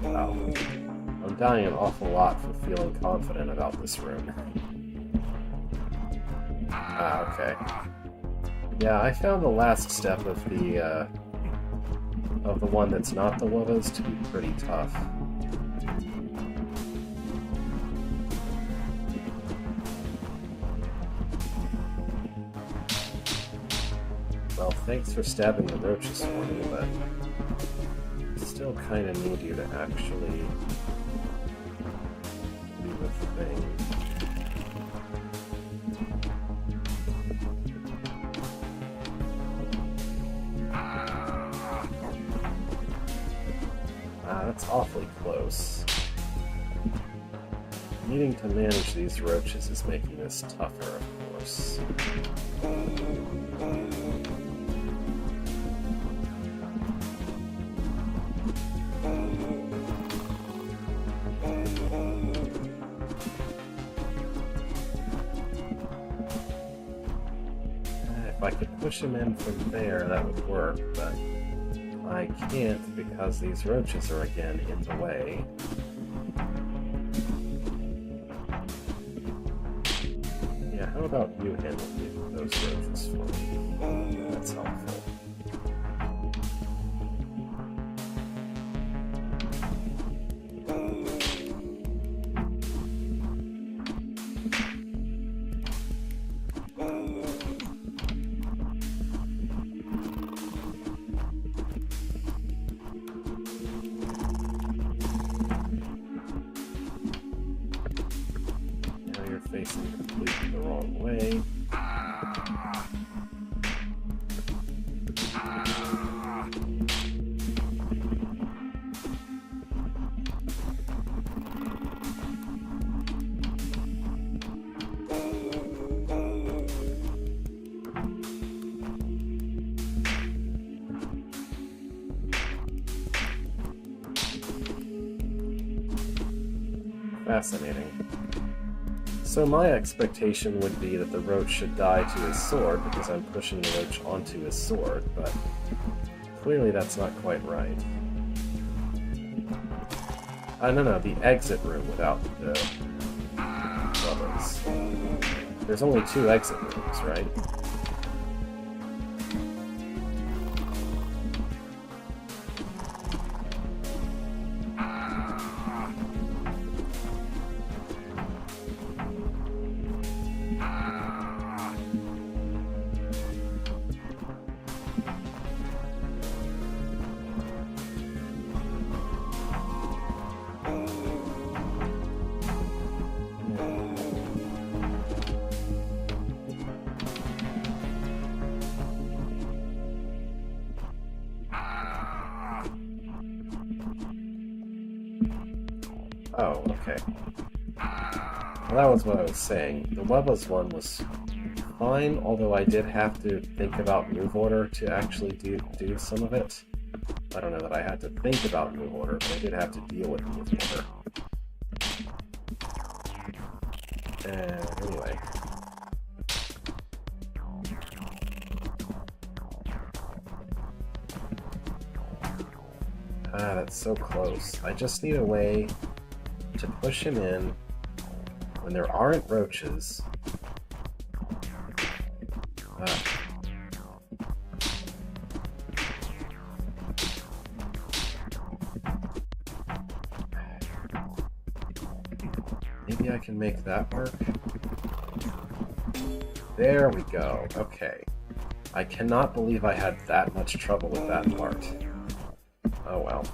Wow. I'm dying an awful lot for feeling confident about this room. Okay. Yeah, I found the last step of the one that's not the wubbas to be pretty tough. Well, thanks for stabbing the roaches for me, but I still kind of need you to actually do the thing. That's awfully close. Needing to manage these roaches is making this tougher, of course. If I could push him in from there, that would work, but I can't because these roaches are again in the way. Yeah, how about you handle those roaches for me? That's helpful. Facing completely the wrong way. Fascinating. So my expectation would be that the roach should die to his sword because I'm pushing the roach onto his sword, but clearly that's not quite right. No, the exit room without the levels. There's only 2 exit rooms, right? Oh, okay. Well, that was what I was saying. The Webbas one was fine, although I did have to think about move order to actually do some of it. I don't know that I had to think about move order, but I did have to deal with move order. Anyway. That's so close. I just need a way to push him in when there aren't roaches. Maybe I can make that work. There we go. Okay. I cannot believe I had that much trouble with that part. Oh well.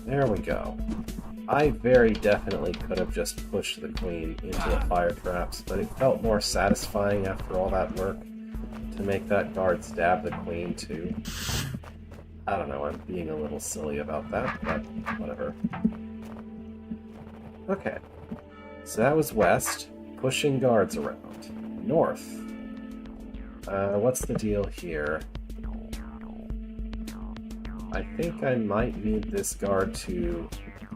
There we go. I very definitely could have just pushed the queen into the fire traps, but it felt more satisfying after all that work to make that guard stab the queen too. I don't know, I'm being a little silly about that, but whatever. Okay, so that was west, pushing guards around. North. What's the deal here? I think I might need this guard to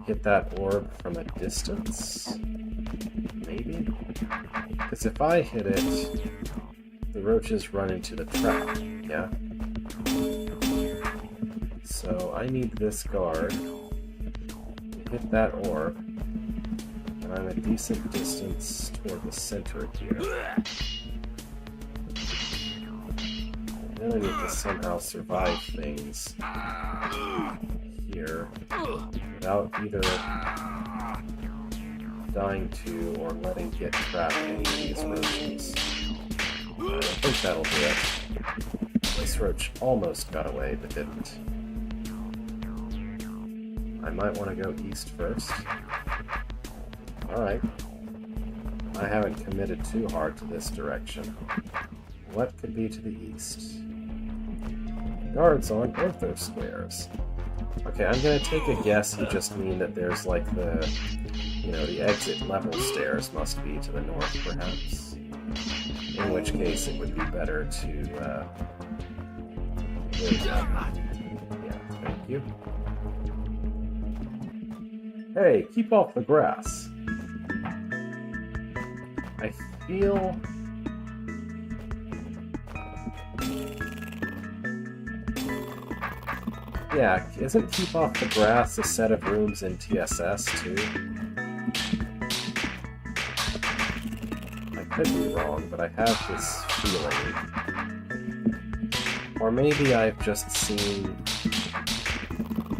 hit that orb from a distance. Maybe? Because if I hit it, the roaches run into the trap, yeah? So I need this guard to hit that orb, and I'm a decent distance toward the center here. Then I need to somehow survive things here without either dying to or letting get trapped in any of these roaches. I think that'll do it. This roach almost got away, but didn't. I might want to go east first. Alright. I haven't committed too hard to this direction. What could be to the east? Guards on ortho squares. Okay, I'm gonna take a guess you just mean that there's like the, the exit level stairs must be to the north, perhaps. In which case it would be better to, yeah, thank you. Hey, keep off the grass. I feel... Yeah, isn't Keep Off the Grass a set of rooms in TSS, too? I could be wrong, but I have this feeling. Or maybe I've just seen,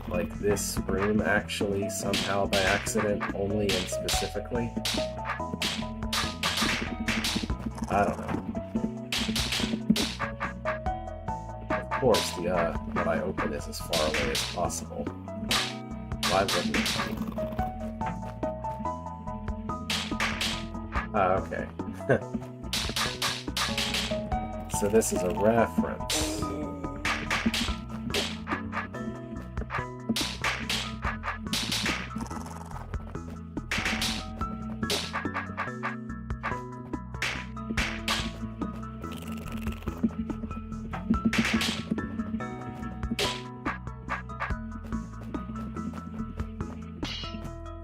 like, this room actually somehow by accident, only and specifically. I don't know. Of course, what I open is as far away as possible. Why wouldn't it be? Ah, okay. So this is a reference.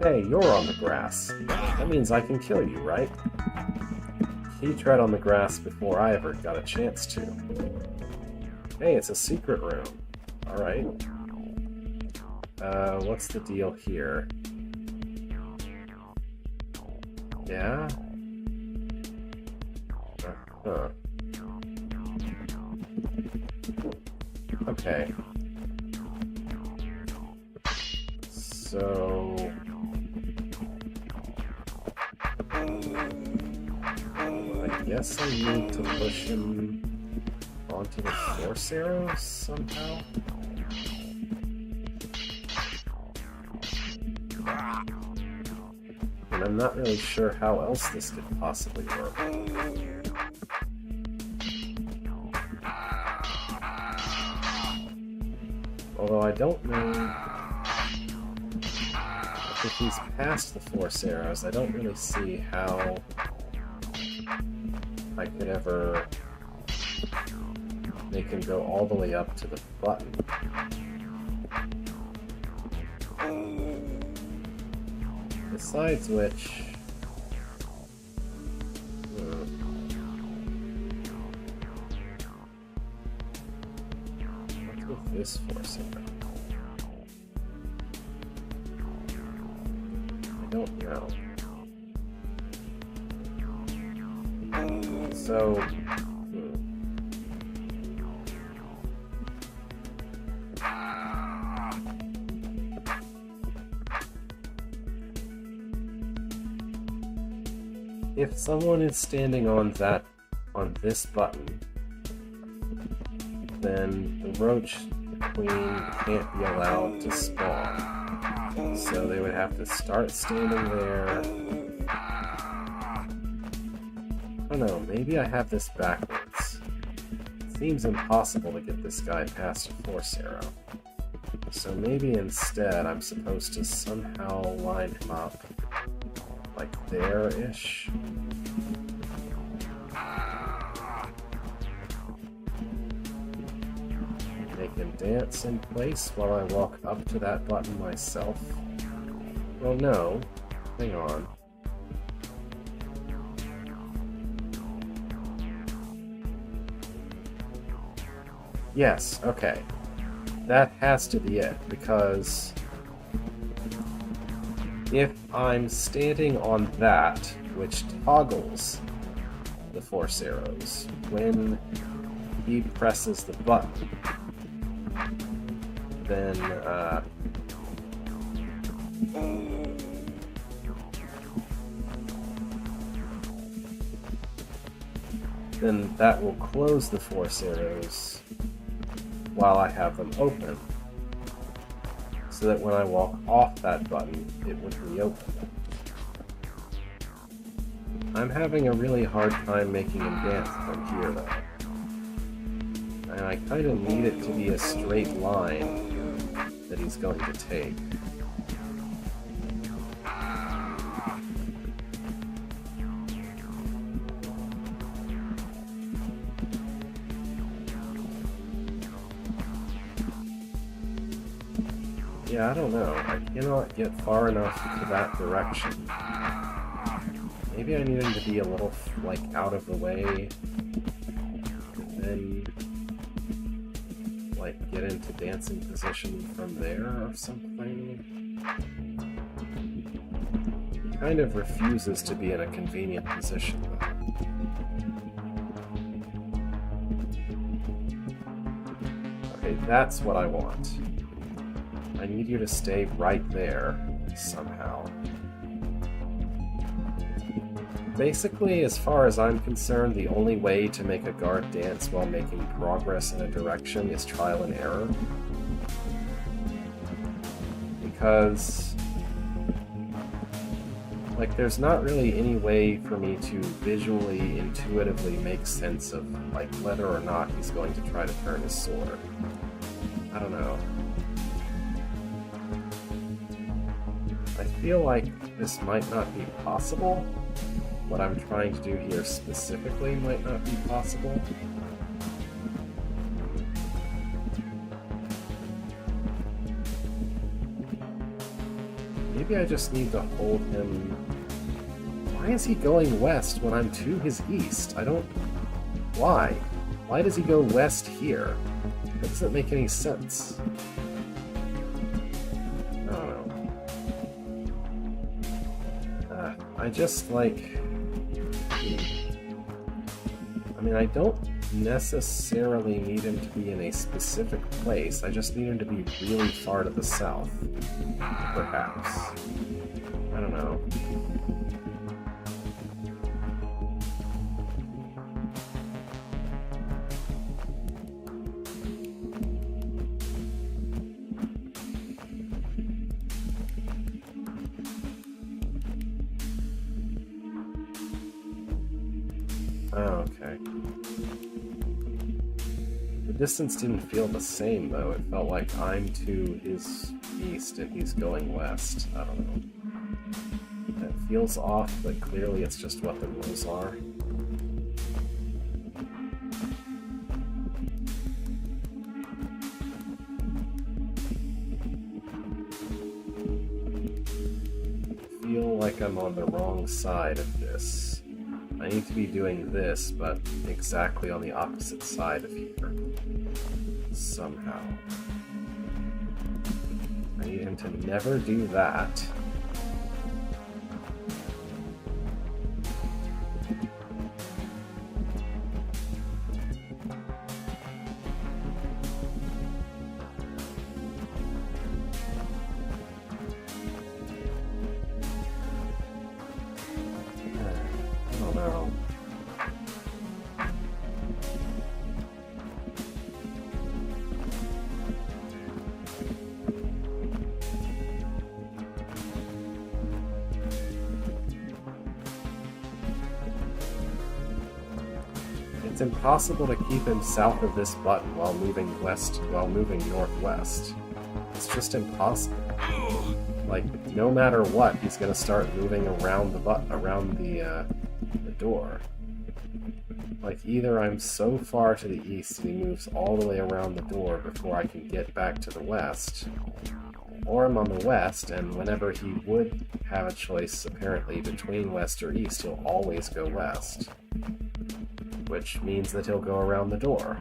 Hey, you're on the grass. That means I can kill you, right? He tread on the grass before I ever got a chance to. Hey, it's a secret room. Alright. What's the deal here? Yeah? Huh. Okay. So... I guess I need to push him onto the force arrows somehow? And I'm not really sure how else this could possibly work. Although I don't know if he's past the force arrows, I don't really see how I could ever make him go all the way up to the button. Besides which... what's with this force arrow? I don't know. So... if someone is standing on this button, then the roach queen can't be allowed to spawn. So they would have to start standing there. I don't know, maybe I have this backwards. It seems impossible to get this guy past a force arrow. So maybe instead I'm supposed to somehow line him up like there-ish. Make him dance in place while I walk up to that button myself. Well, no. Hang on. Yes, okay. That has to be it, because if I'm standing on that, which toggles the force arrows when he presses the button, then that will close the force arrows while I have them open, so that when I walk off that button, it would reopen them. I'm having a really hard time making him dance from here, though. And I kind of need it to be a straight line that he's going to take. Yeah, I don't know. I cannot get far enough to that direction. Maybe I need him to be a little, like, out of the way, and then, like, get into dancing position from there or something. He kind of refuses to be in a convenient position, though. Okay, that's what I want. I need you to stay right there, somehow. Basically, as far as I'm concerned, the only way to make a guard dance while making progress in a direction is trial and error. Because, like, there's not really any way for me to visually, intuitively make sense of, like, whether or not he's going to try to turn his sword. I don't know. I feel like this might not be possible. What I'm trying to do here specifically might not be possible. Maybe I just need to hold him... Why is he going west when I'm to his east? I don't... Why? Why does he go west here? That doesn't make any sense. I don't know. I just, like... I mean, I don't necessarily need him to be in a specific place. I just need him to be really far to the south. Perhaps. I don't know. Oh, okay. The distance didn't feel the same, though. It felt like I'm to his east and he's going west. I don't know. It feels off, but clearly it's just what the rules are. I feel like I'm on the wrong side of this. I need to be doing this, but exactly on the opposite side of here. Somehow. I need him to never do that. It's impossible to keep him south of this button while moving northwest. It's just impossible. Like, no matter what, he's gonna start moving around the door. Like, either I'm so far to the east that he moves all the way around the door before I can get back to the west, or I'm on the west, and whenever he would have a choice, apparently, between west or east, he'll always go west. Which means that he'll go around the door.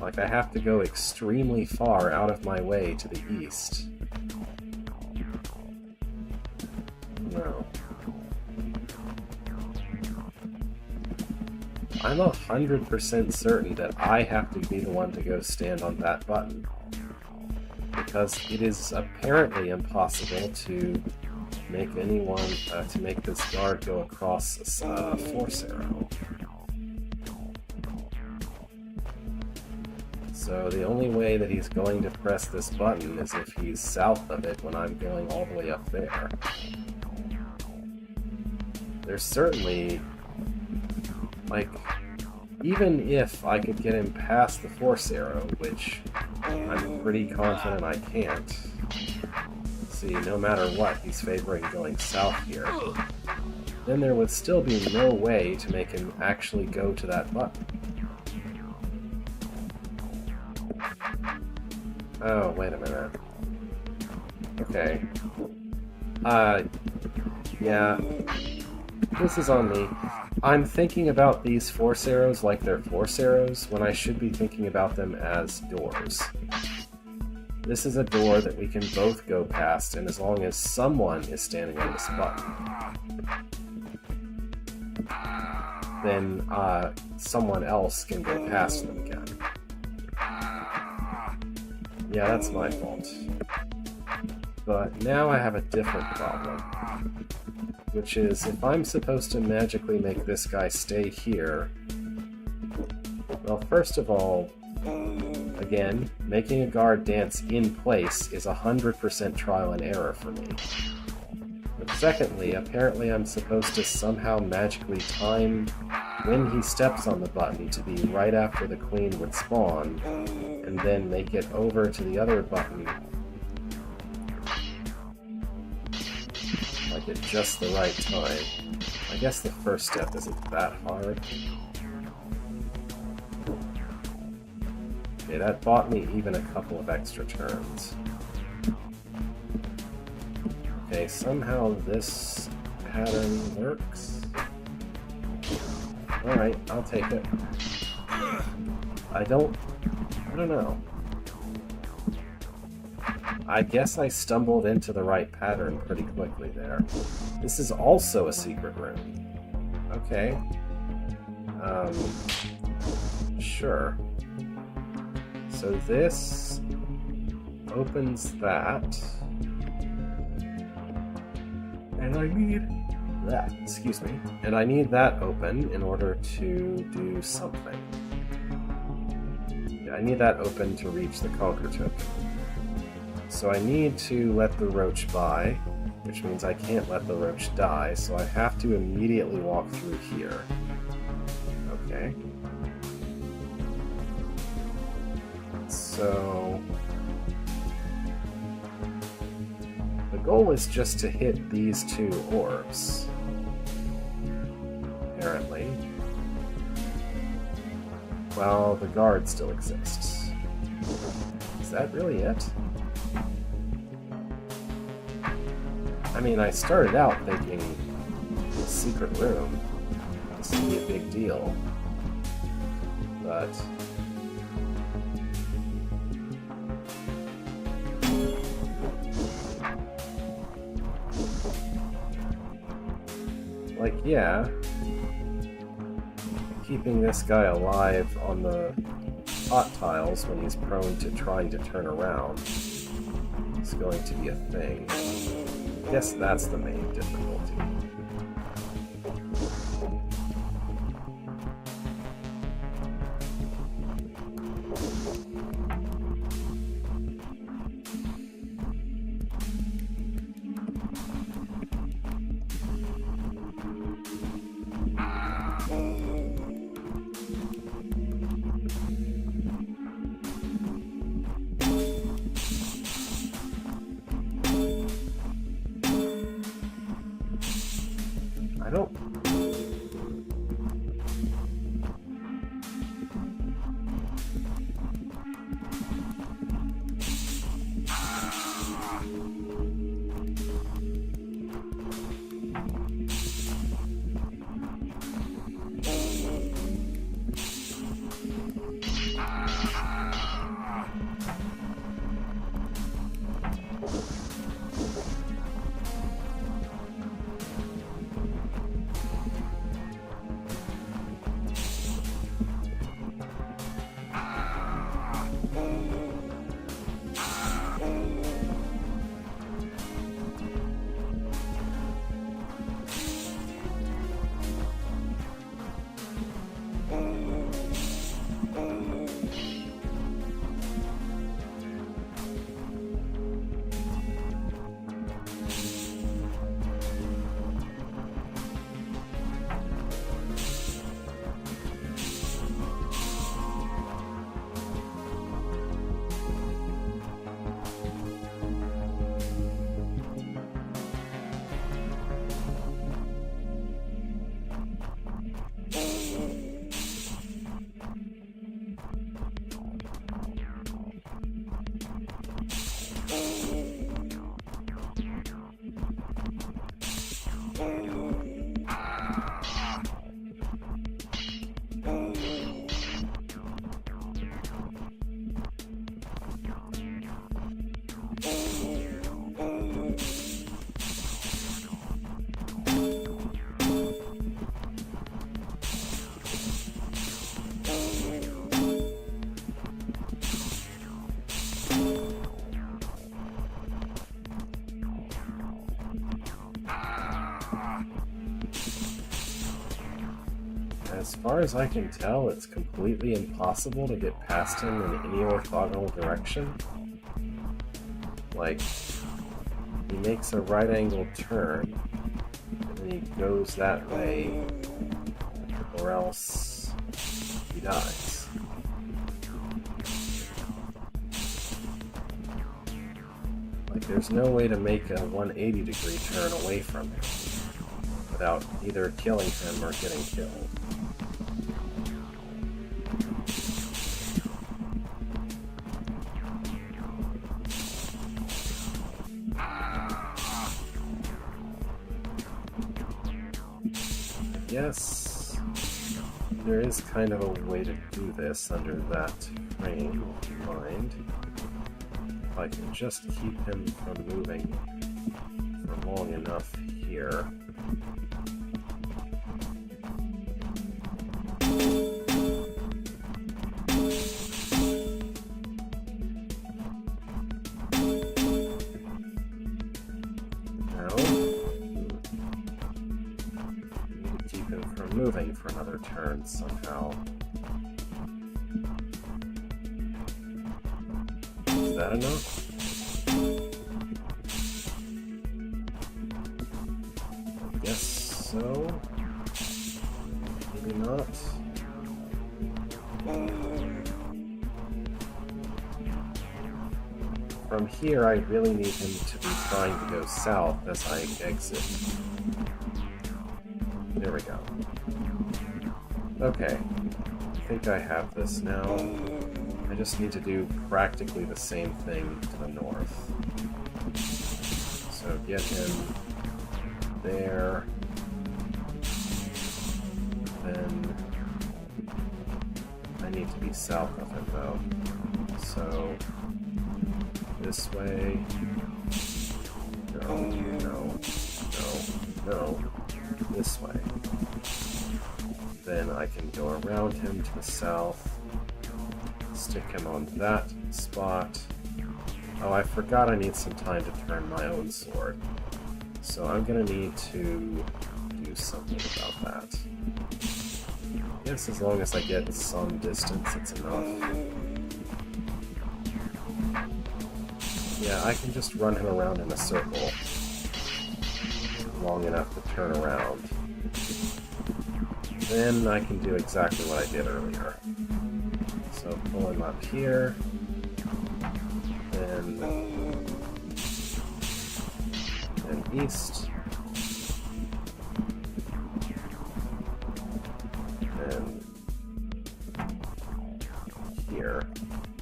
Like, I have to go extremely far out of my way to the east. No. I'm 100% certain that I have to be the one to go stand on that button. Because it is apparently impossible to make anyone, to make this guard go across a force arrow. So the only way that he's going to press this button is if he's south of it when I'm going all the way up there. There's certainly, like, even if I could get him past the force arrow, which I'm pretty confident I can't. See, no matter what, he's favoring going south here. Then there would still be no way to make him actually go to that button. Oh, wait a minute. Okay. Yeah. This is on me. I'm thinking about these force arrows like they're force arrows, when I should be thinking about them as doors. This is a door that we can both go past, and as long as someone is standing on this button, then someone else can go past them again. Yeah, that's my fault. But now I have a different problem, which is if I'm supposed to magically make this guy stay here, well, first of all, again, making a guard dance in place is 100% trial and error for me. But secondly, apparently I'm supposed to somehow magically time when he steps on the button to be right after the queen would spawn, and then make it over to the other button like at just the right time. I guess the first step isn't that hard. Okay, that bought me even a couple of extra turns. Okay, somehow this pattern works. Alright, I'll take it. I don't know. I guess I stumbled into the right pattern pretty quickly there. This is also a secret room. Okay. Sure. So this opens that. And I need that, excuse me. And I need that open in order to do something. Yeah, I need that open to reach the Conquer token. So I need to let the roach by, which means I can't let the roach die, so I have to immediately walk through here. Okay. So the goal is just to hit these two orbs, apparently, while the guard still exists. Is that really it? I mean, I started out thinking the secret room, this would be a big deal, but like, yeah, keeping this guy alive on the hot tiles when he's prone to trying to turn around is going to be a thing. I guess that's the main difficulty. I don't... As far as I can tell, it's completely impossible to get past him in any orthogonal direction. Like, he makes a right-angled turn, and then he goes that way, or else he dies. Like, there's no way to make a 180-degree turn away from him without either killing him or getting killed. Yes, there is kind of a way to do this under that frame in mind. If I can just keep him from moving for long enough here. turn somehow. Is that enough? I guess so. Maybe not. From here, I really need him to be trying to go south as I exit. There we go. Okay. I think I have this now. I just need to do practically the same thing to the north. So get him there. Then I need to be south of him though. So this way. No. This way. Then I can go around him to the south. Stick him on that spot. Oh, I forgot I need some time to turn my own sword. So I'm gonna need to do something about that. I guess as long as I get some distance, it's enough. Yeah, I can just run him around in a circle long enough to turn around. Then I can do exactly what I did earlier. So pull him up here, then east, and here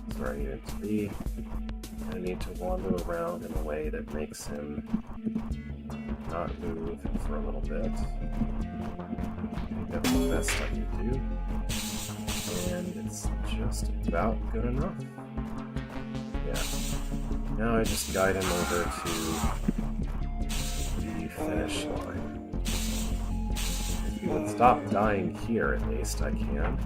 is where I need it to be. I need to wander around in a way that makes him not move for a little bit. I think that's the best I can do. And it's just about good enough. Yeah. Now I just guide him over to the finish line. If he would stop dying here, at least, I can.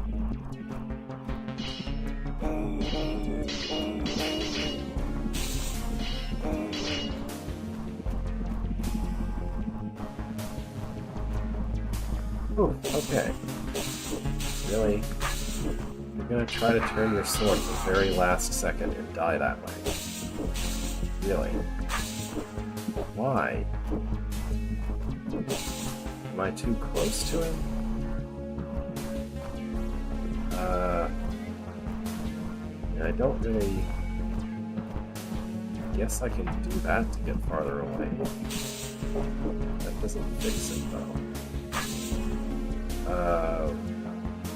Ooh, okay. Really? You're gonna try to turn your sword at the very last second and die that way. Really? Why? Am I too close to him? I don't really... I guess I can do that to get farther away. That doesn't fix it, though.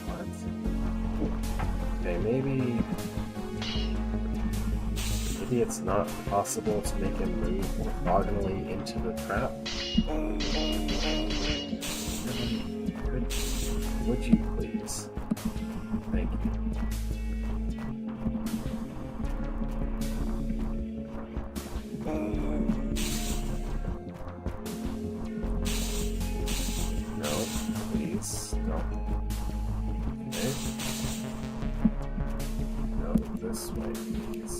What? Okay, maybe it's not possible to make him move orthogonally into the trap. Would you please? Thank you. No, please don't. Okay. No, this way, please.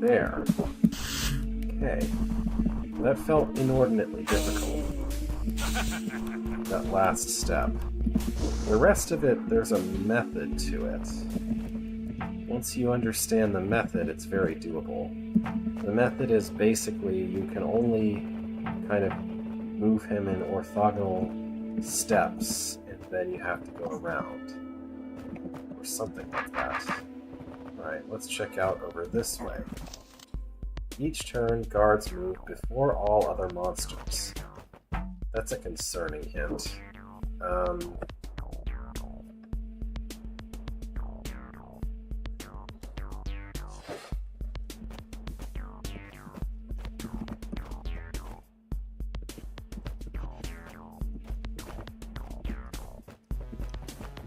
There. Okay. That felt inordinately difficult. That last step. The rest of it, there's a method to it. Once you understand the method, it's very doable. The method is basically you can only kind of move him in orthogonal steps, and then you have to go around. Or something like that. Alright, let's check out over this way. Each turn, guards move before all other monsters. That's a concerning hint.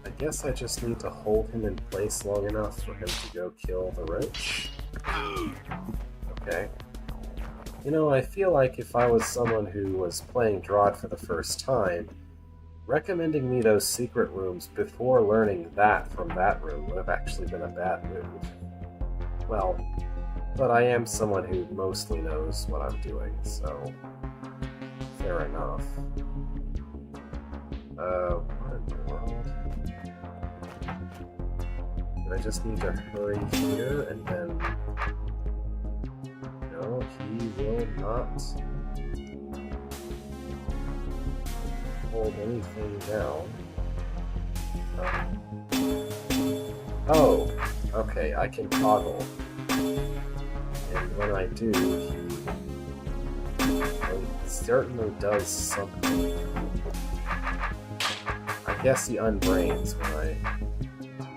I guess I just need to hold him in place long enough for him to go kill the roach. Okay. You know, I feel like if I was someone who was playing Draught for the first time, recommending me those secret rooms before learning that from that room would have actually been a bad move. Well, but I am someone who mostly knows what I'm doing, so fair enough. What in the world? I just need to hurry here and then... No, he will not hold anything down. Oh, okay, I can toggle. And when I do, he certainly does something. I guess he unbrains when I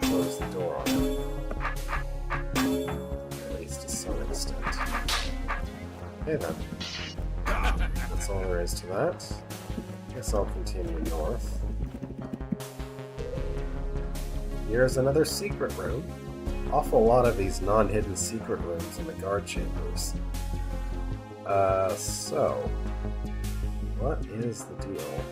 close the door on him. At least to some extent. Okay then. That's all there is to that. Guess I'll continue north. Here's another secret room. Awful lot of these non-hidden secret rooms in the guard chambers. So... what is the deal?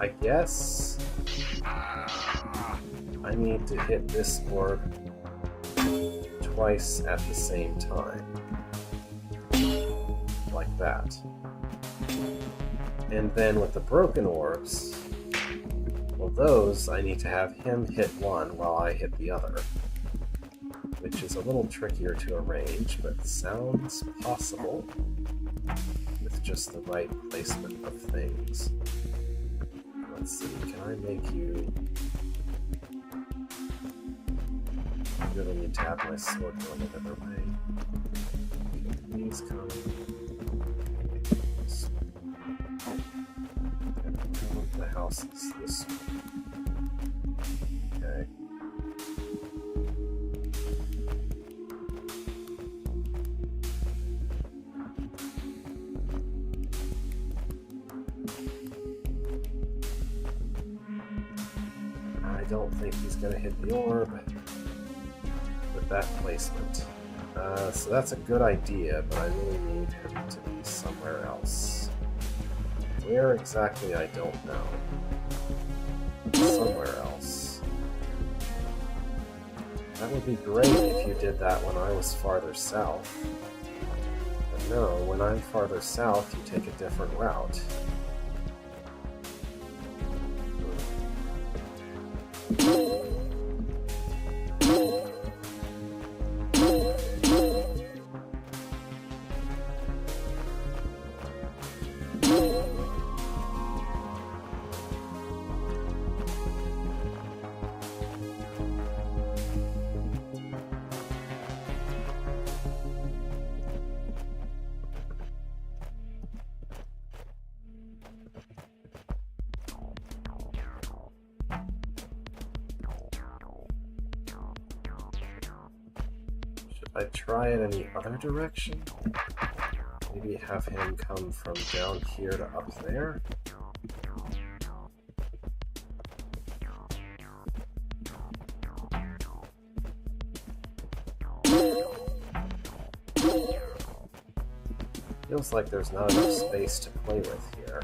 I guess... I need to hit this orb twice at the same time. Like that. And then with the broken orbs, well, those I need to have him hit one while I hit the other, which is a little trickier to arrange, but sounds possible with just the right placement of things. Let's see, can I make you... I really need to have my sword go a other way. Okay, these come... The house is this way. Okay. I don't think he's going to hit the orb with that placement. So that's a good idea, but I really need him to be somewhere else. Where exactly, I don't know. Somewhere else. That would be great if you did that when I was farther south. But no, when I'm farther south, you take a different route. I try it any other direction? Maybe have him come from down here to up there? Feels like there's not enough space to play with here.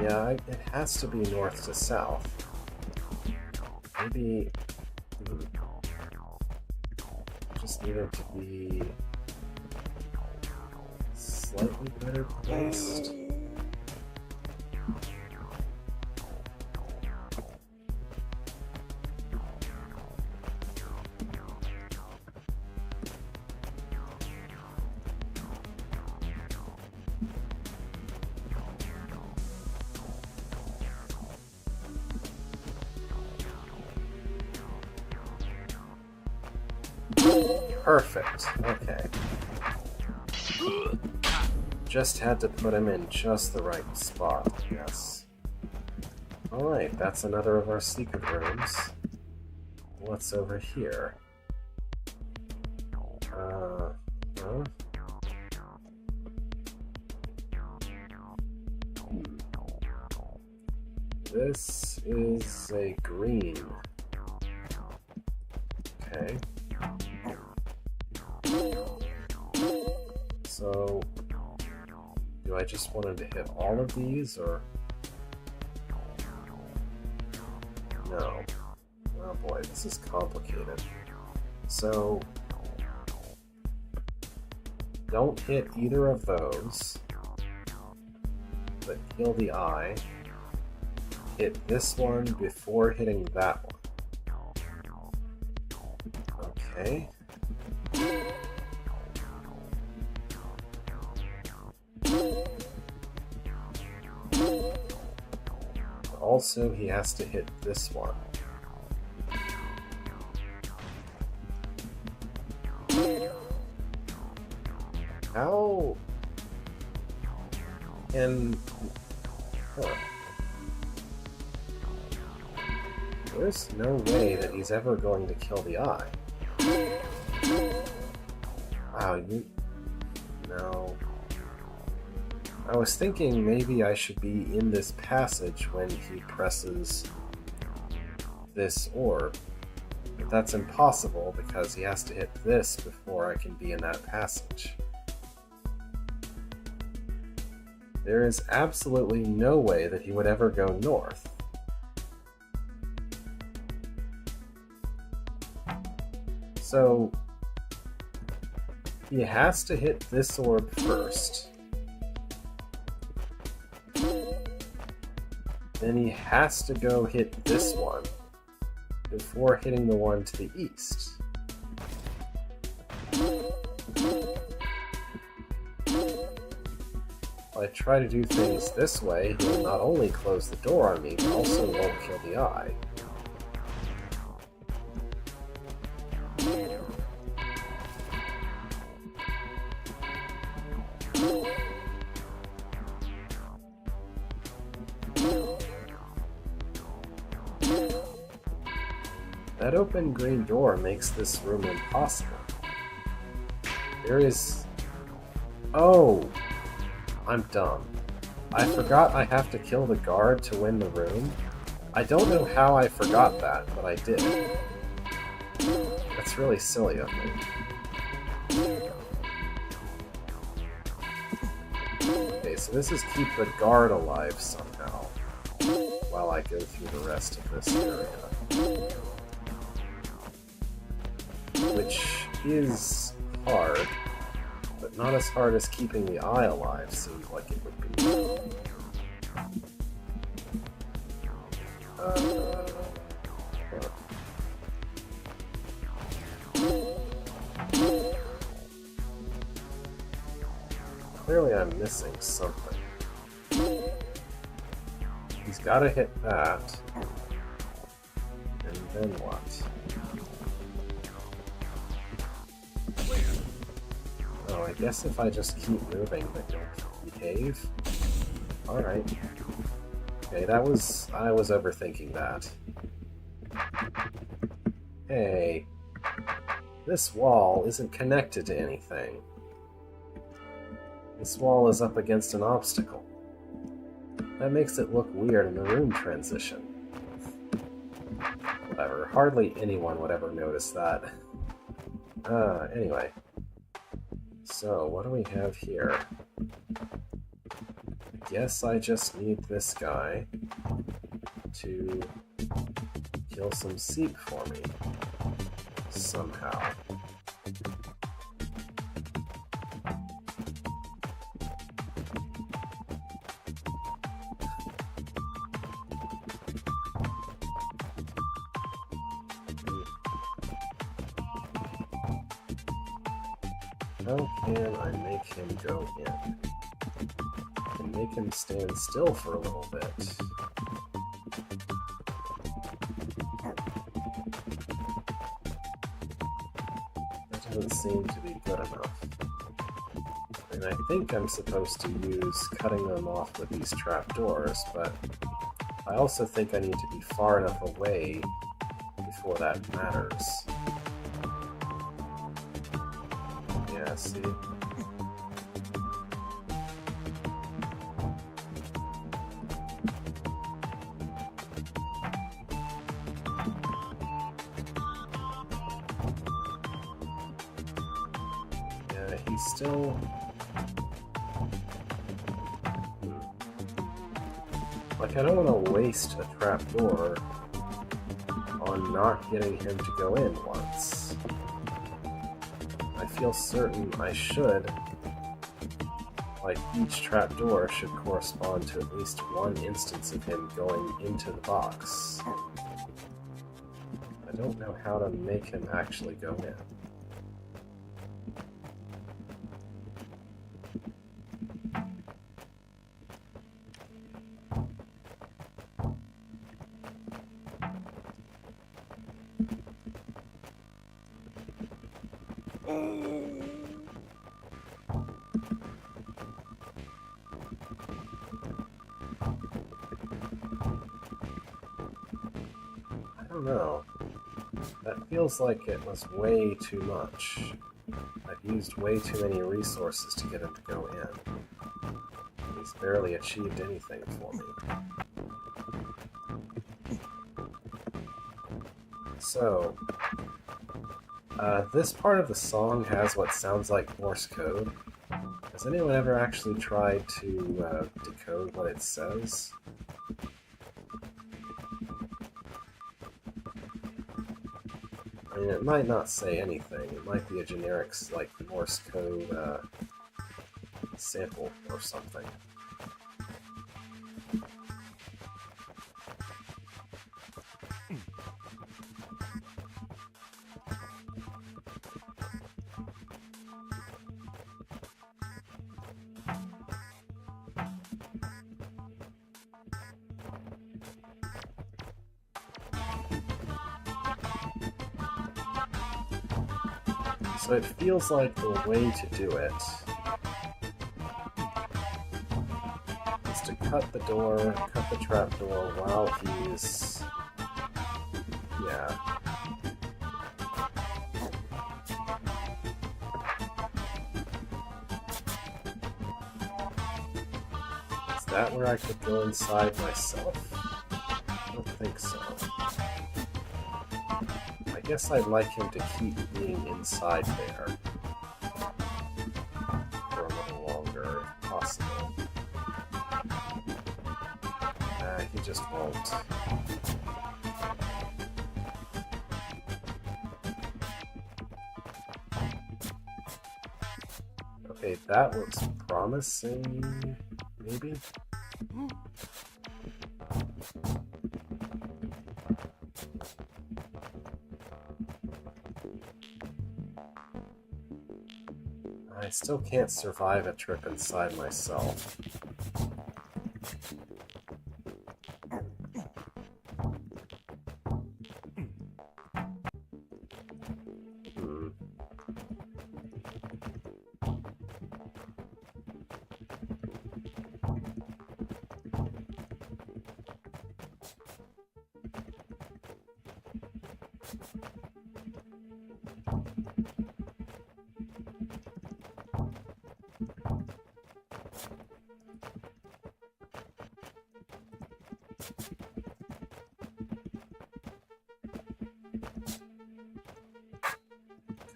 Yeah, it has to be north to south. Maybe... just need it to be... slightly better placed. Perfect. Okay. Just had to put him in just the right spot, yes. Alright, that's another of our secret rooms. What's over here? Huh? This is a green. Okay. So, do I just want him to hit all of these, or... No. Oh boy, this is complicated. So, don't hit either of those, but kill the eye. Hit this one before hitting that one. Okay. Also, he has to hit this one. How? And... Huh. There's no way that he's ever going to kill the eye. Wow, you... No. I was thinking maybe I should be in this passage when he presses this orb. But that's impossible because he has to hit this before I can be in that passage. There is absolutely no way that he would ever go north. So, he has to hit this orb first. Then he has to go hit this one before hitting the one to the east. If I try to do things this way, he will not only close the door on me, but also won't kill the eye. That open green door makes this room impossible. There is... Oh! I'm dumb. I forgot I have to kill the guard to win the room. I don't know how I forgot that, but I did. That's really silly of me. Okay, so this is keep the guard alive somehow, while I go through the rest of this area. Which is hard, but not as hard as keeping the eye alive seems like it would be. Clearly I'm missing something. He's got to hit that, and then what? Oh, I guess if I just keep moving, then you'll behave. Alright. Okay, I was overthinking that. Hey, this wall isn't connected to anything. This wall is up against an obstacle. That makes it look weird in the room transition. Whatever, hardly anyone would ever notice that. Anyway. So, what do we have here? I guess I just need this guy to kill some seep for me. Somehow. How can I make him go in? I can make him stand still for a little bit. That doesn't seem to be good enough. And I think I'm supposed to use cutting them off with these trapdoors, but I also think I need to be far enough away before that matters. Yeah, see? He's still... Like, I don't want to waste a trapdoor on not getting him to go in once. I feel certain I should. Like, each trapdoor should correspond to at least one instance of him going into the box. I don't know how to make him actually go in. I don't know. That feels like it was way too much. I've used way too many resources to get him to go in. He's barely achieved anything for me. So, this part of the song has what sounds like Morse code. Has anyone ever actually tried to decode what it says? I mean, it might not say anything. It might be a generic, like, Morse code sample or something. So it feels like the way to do it is to cut the door, cut the trapdoor while he's... yeah. Is that where I could go inside myself? I don't think so. I guess I'd like him to keep being inside there for a little longer, if possible. He just won't. Okay, that looks promising, maybe? I still can't survive a trip inside myself.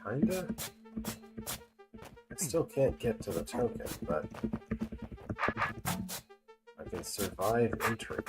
Kinda? I still can't get to the token, but I can survive entry.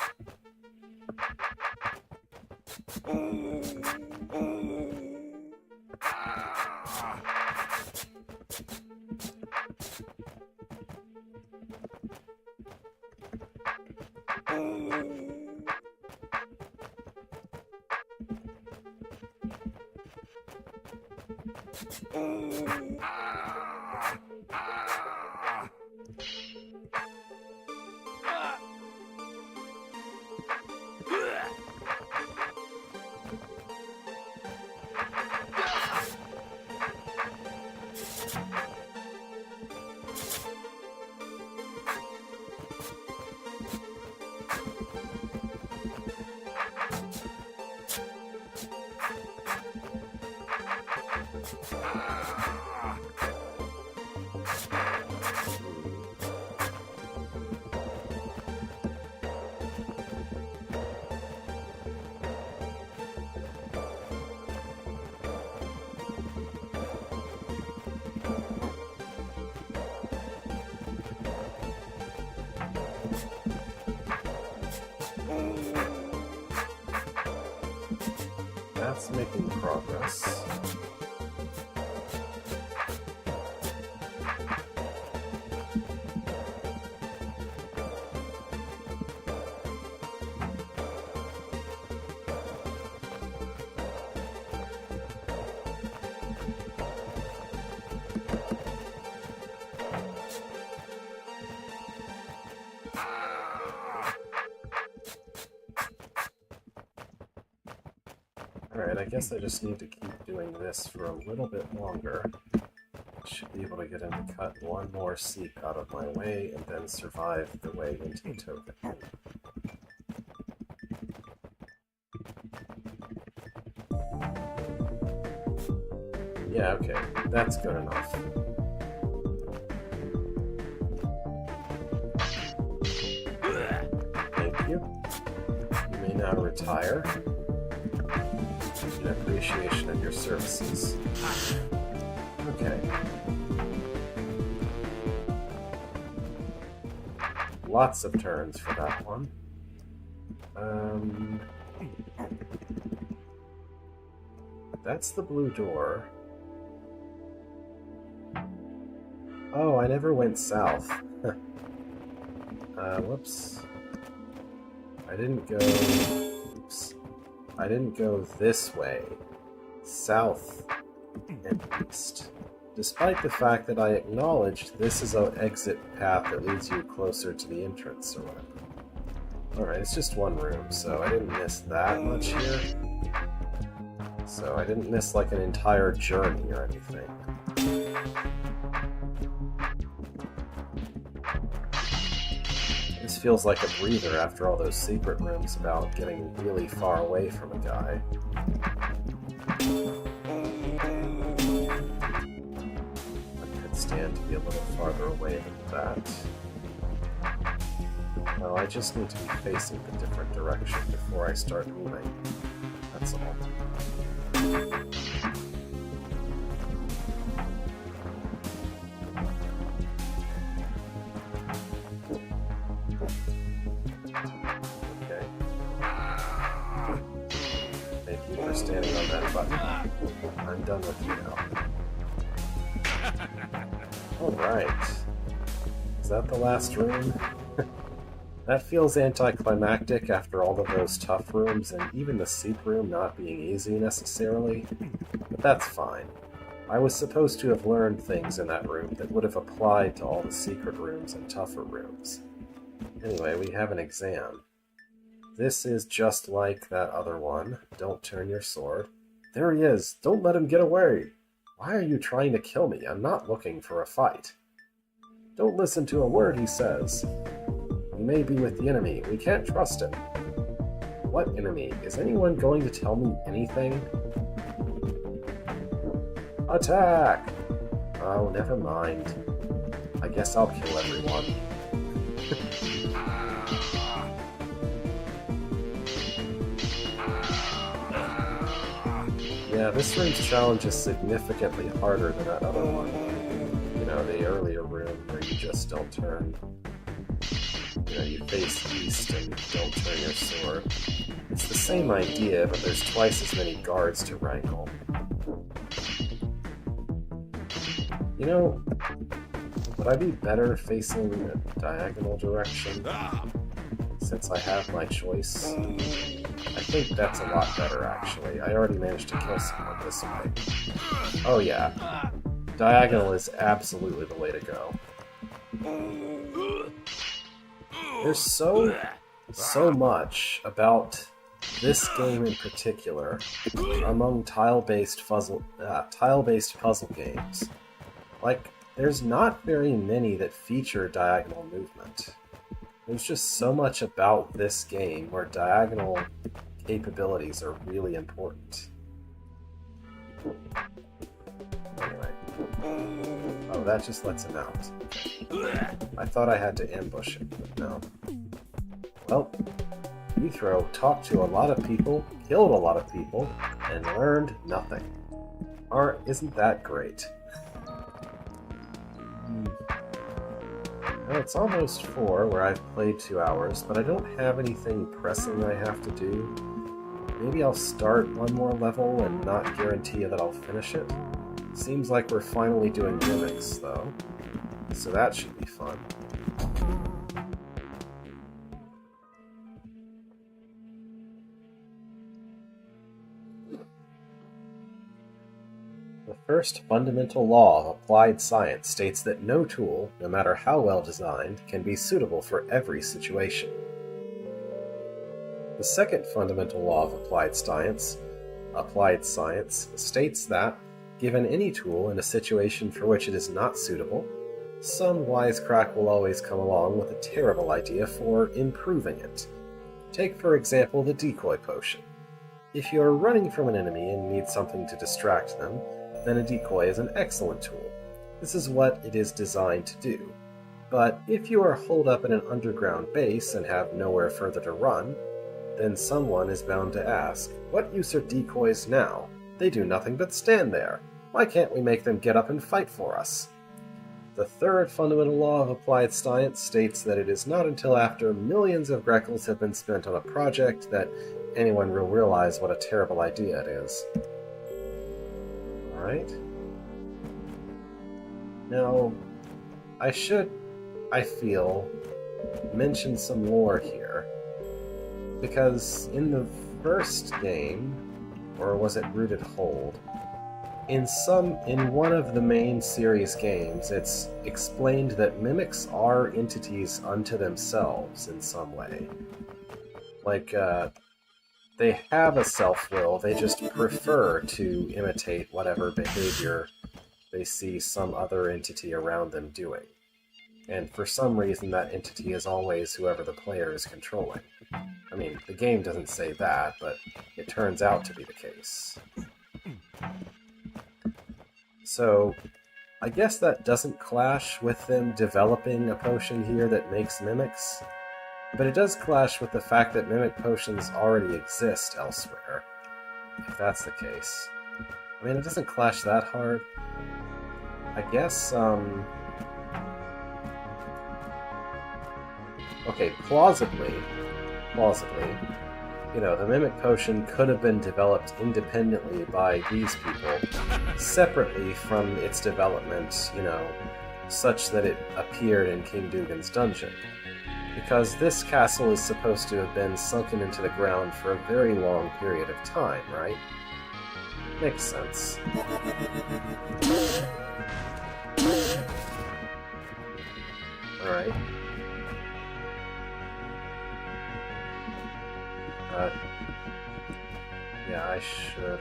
That's making progress. Alright, I guess I just need to keep doing this for a little bit longer. I should be able to get him to cut one more seep out of my way and then survive the way into the token. Yeah, okay, that's good enough. Thank you. You may now retire. In appreciation of your services. Okay. Lots of turns for that one. That's the blue door. Oh, I never went south. Whoops. I didn't go... Oops. I didn't go this way. South and east. Despite the fact that I acknowledged this is an exit path that leads you closer to the entrance or whatever. Alright, it's just one room, so I didn't miss that much here. So I didn't miss like an entire journey or anything. This feels like a breather after all those secret rooms about getting really far away from a guy. I could stand to be a little farther away than that. Well, I just need to be facing the different direction before I start moving. That's all. Okay. Thank you for standing on that button. I'm done with you now. Alright. Is that the last room? That feels anticlimactic after all of those tough rooms and even the seep room not being easy necessarily, but that's fine. I was supposed to have learned things in that room that would have applied to all the secret rooms and tougher rooms. Anyway, we have an exam. This is just like that other one. Don't turn your sword. There he is! Don't let him get away! Why are you trying to kill me? I'm not looking for a fight. Don't listen to a word he says. He may be with the enemy. We can't trust him. What enemy? Is anyone going to tell me anything? Attack! Oh, never mind. I guess I'll kill everyone. Yeah, this room's challenge is significantly harder than that other one. You know, the earlier room where you just don't turn. You know, you face east and don't turn your sword. It's the same idea, but there's twice as many guards to wrangle. You know, would I be better facing a diagonal direction? Since I have my choice? I think that's a lot better, actually. I already managed to kill someone this way. Oh yeah. Diagonal is absolutely the way to go. There's so much about this game in particular among tile-based puzzle games. Like, there's not very many that feature diagonal movement. There's just so much about this game where diagonal capabilities are really important. Anyway. Oh, that just lets him out. I thought I had to ambush him, but no. Well, Ethro talked to a lot of people, killed a lot of people, and learned nothing. Isn't that great? Well, it's almost 4, where I've played 2 hours, but I don't have anything pressing I have to do. maybe I'll start one more level and not guarantee that I'll finish it. Seems like we're finally doing mimics, though, so that should be fun. The first fundamental law of applied science states that no tool, no matter how well designed, can be suitable for every situation. The second fundamental law of applied science states that, given any tool in a situation for which it is not suitable, some wisecrack will always come along with a terrible idea for improving it. Take, for example, the decoy potion. If you are running from an enemy and need something to distract them, then a decoy is an excellent tool. This is what it is designed to do. But if you are holed up in an underground base and have nowhere further to run, then someone is bound to ask, what use are decoys now? They do nothing but stand there. Why can't we make them get up and fight for us? The third fundamental law of applied science states that it is not until after millions of Greckles have been spent on a project that anyone will realize what a terrible idea it is. Alright. Now, I feel, mention some lore here. Because in the first game, or was it Rooted Hold? In one of the main series games, it's explained that mimics are entities unto themselves in some way. Like, they have a self-will, they just prefer to imitate whatever behavior they see some other entity around them doing. And for some reason, that entity is always whoever the player is controlling. I mean, the game doesn't say that, but it turns out to be the case. So, I guess that doesn't clash with them developing a potion here that makes mimics, but it does clash with the fact that mimic potions already exist elsewhere, if that's the case. I mean, it doesn't clash that hard. I guess, okay, plausibly, you know, the Mimic Potion could have been developed independently by these people, separately from its development, you know, such that it appeared in King Dugan's dungeon. Because this castle is supposed to have been sunken into the ground for a very long period of time, right? Makes sense. Alright. Yeah, I should,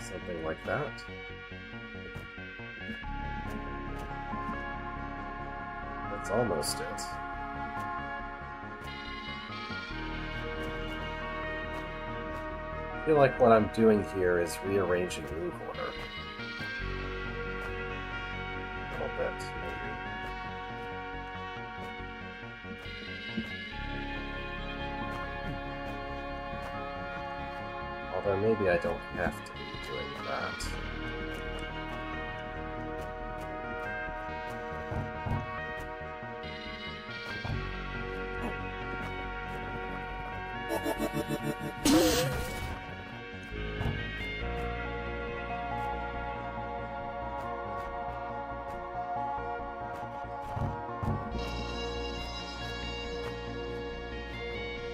something like that. That's almost it. I feel like what I'm doing here is rearranging move order. A little bit, maybe. Although maybe I don't have to be doing that.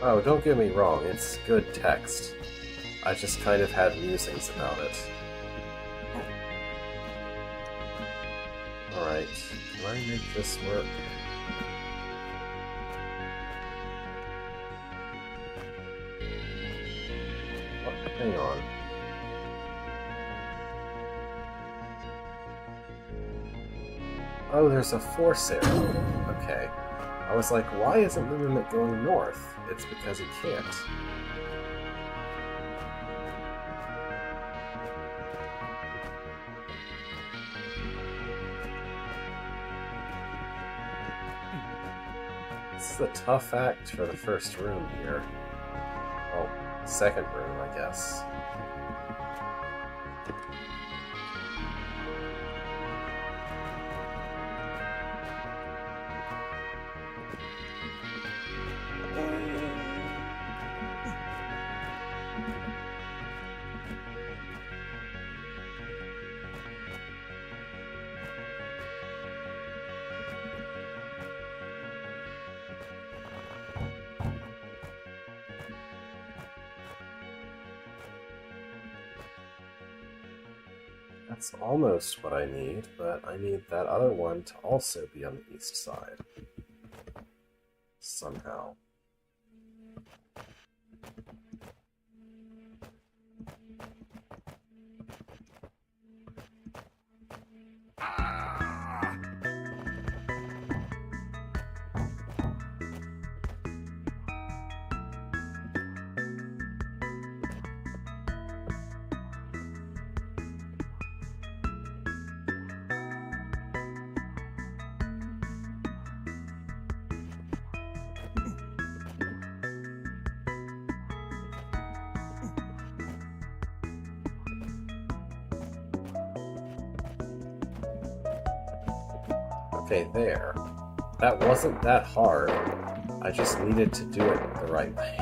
Oh, don't get me wrong, it's good text. I just kind of had musings about it. Alright, can I make this work? Oh, hang on. Oh, there's a force arrow. Okay. I was like, why isn't the Mimic going north? It's because it can't. This is a tough act for the first room here. Oh, second room, I guess. That's almost what I need, but I need that other one to also be on the east side. Somehow. Okay, there. That wasn't that hard. I just needed to do it the right way.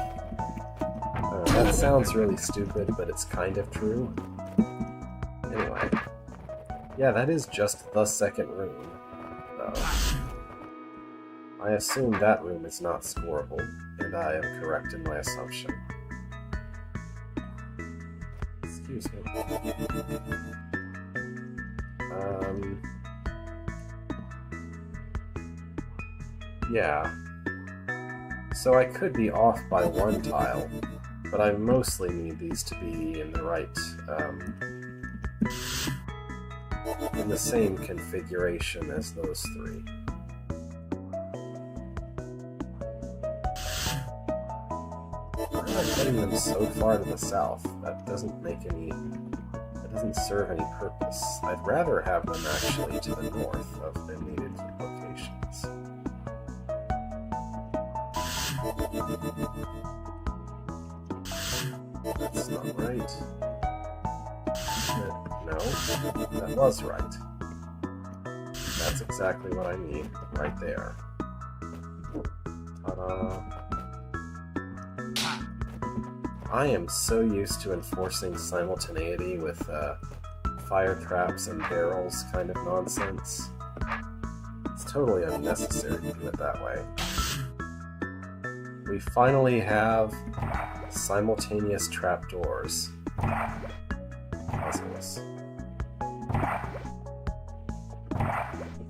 That sounds really stupid, but it's kind of true. Anyway. Yeah, that is just the second room, though. I assume that room is not scoreable, and I am correct in my assumption. Excuse me. Yeah. So I could be off by one tile, but I mostly need these to be in the right, in the same configuration as those three. Why am I putting them so far to the south? That doesn't serve any purpose. I'd rather have them actually to the north of the needed locations. That's not right. No, that was right. That's exactly what I need, right there. Ta-da! I am so used to enforcing simultaneity with fire traps and barrels kind of nonsense. It's totally unnecessary to do it that way. We finally have simultaneous trapdoors. Puzzles.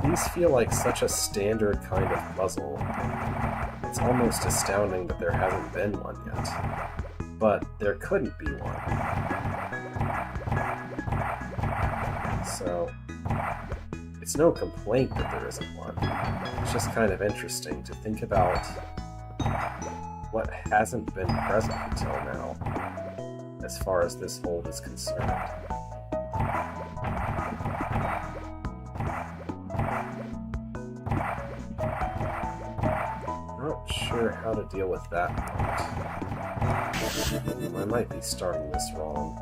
These feel like such a standard kind of puzzle. It's almost astounding that there hasn't been one yet. But there couldn't be one. So, it's no complaint that there isn't one. It's just kind of interesting to think about what hasn't been present until now, as far as this hold is concerned. Not sure how to deal with that part. I might be starting this wrong.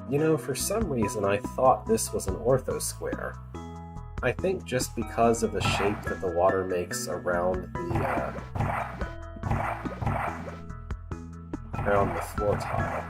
You know, for some reason I thought this was an orthosquare. I think just because of the shape that the water makes around the floor tile.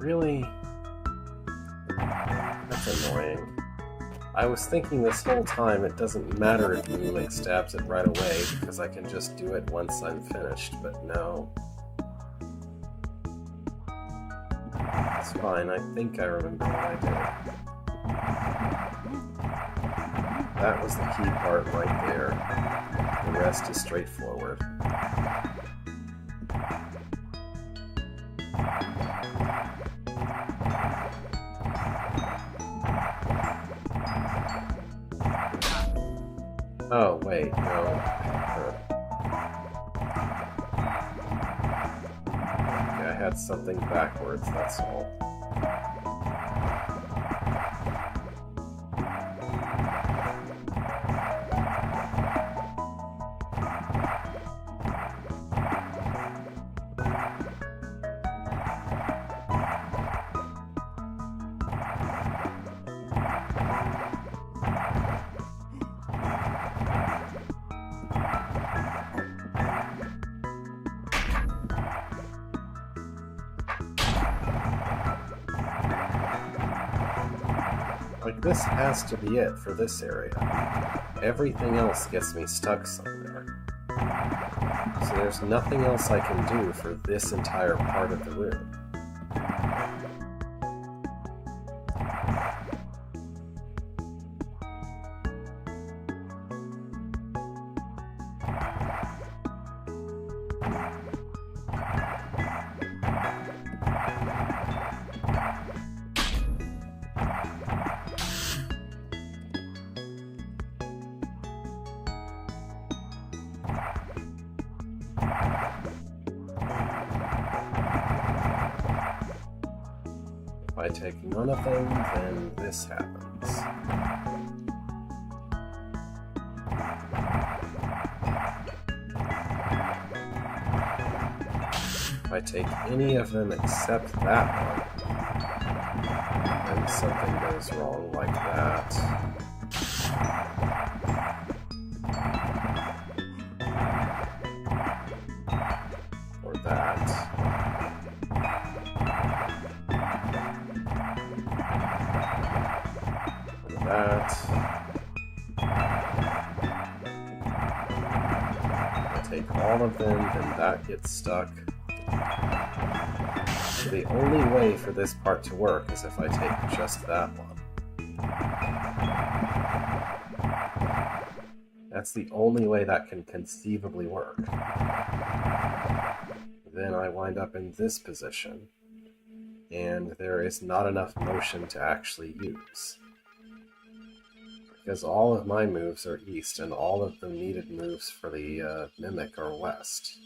Really? That's annoying. I was thinking this whole time it doesn't matter if Moonlink stabs it right away because I can just do it once I'm finished, but no. It's fine, I think I remember what I did. That was the key part right there. The rest is straightforward. Oh, wait, no. Okay, I had something backwards, that's all. Like, this has to be it for this area. Everything else gets me stuck somewhere. So there's nothing else I can do for this entire part of the room. If I take none of them, then this happens. If I take any of them except that one, then something goes wrong like that. Or that. Or that. If I take all of them, then that gets stuck. So the only way for this part to work is if I take just that one. That's the only way that can conceivably work. Then I wind up in this position, and there is not enough motion to actually use. Because all of my moves are east, and all of the needed moves for the Mimic are west.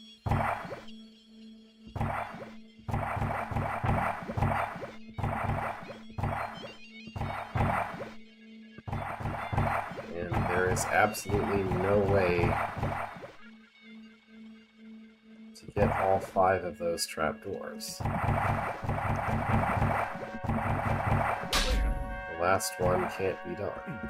And there is absolutely no way to get all 5 of those trapdoors. The last one can't be done.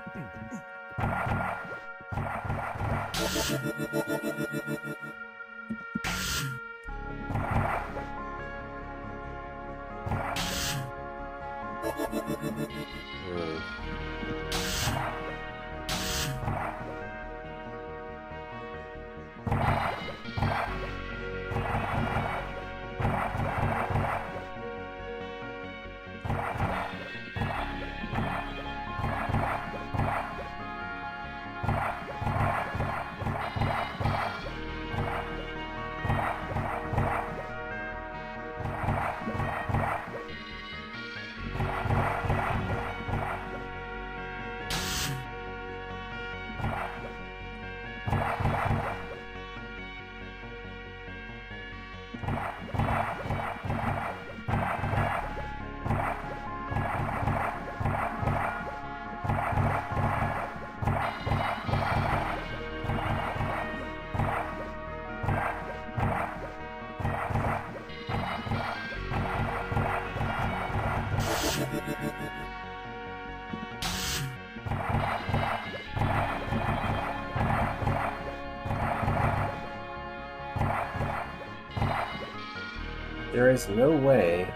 There is no way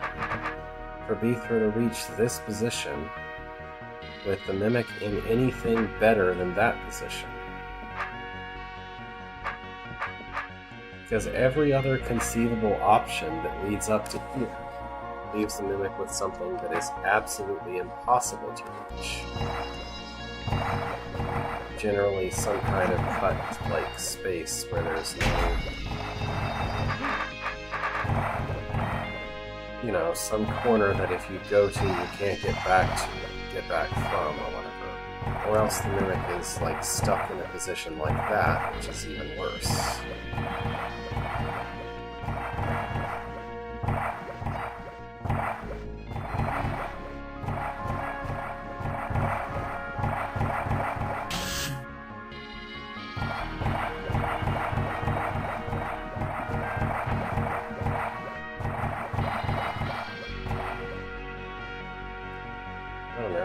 for Beethra to reach this position with the Mimic in anything better than that position. Because every other conceivable option that leads up to here leaves the Mimic with something that is absolutely impossible to reach. Generally some kind of cut-like space where there's no, you know, some corner that if you go to, you can't get back from, or whatever. Or else the Mimic is, like, stuck in a position like that, which is even worse.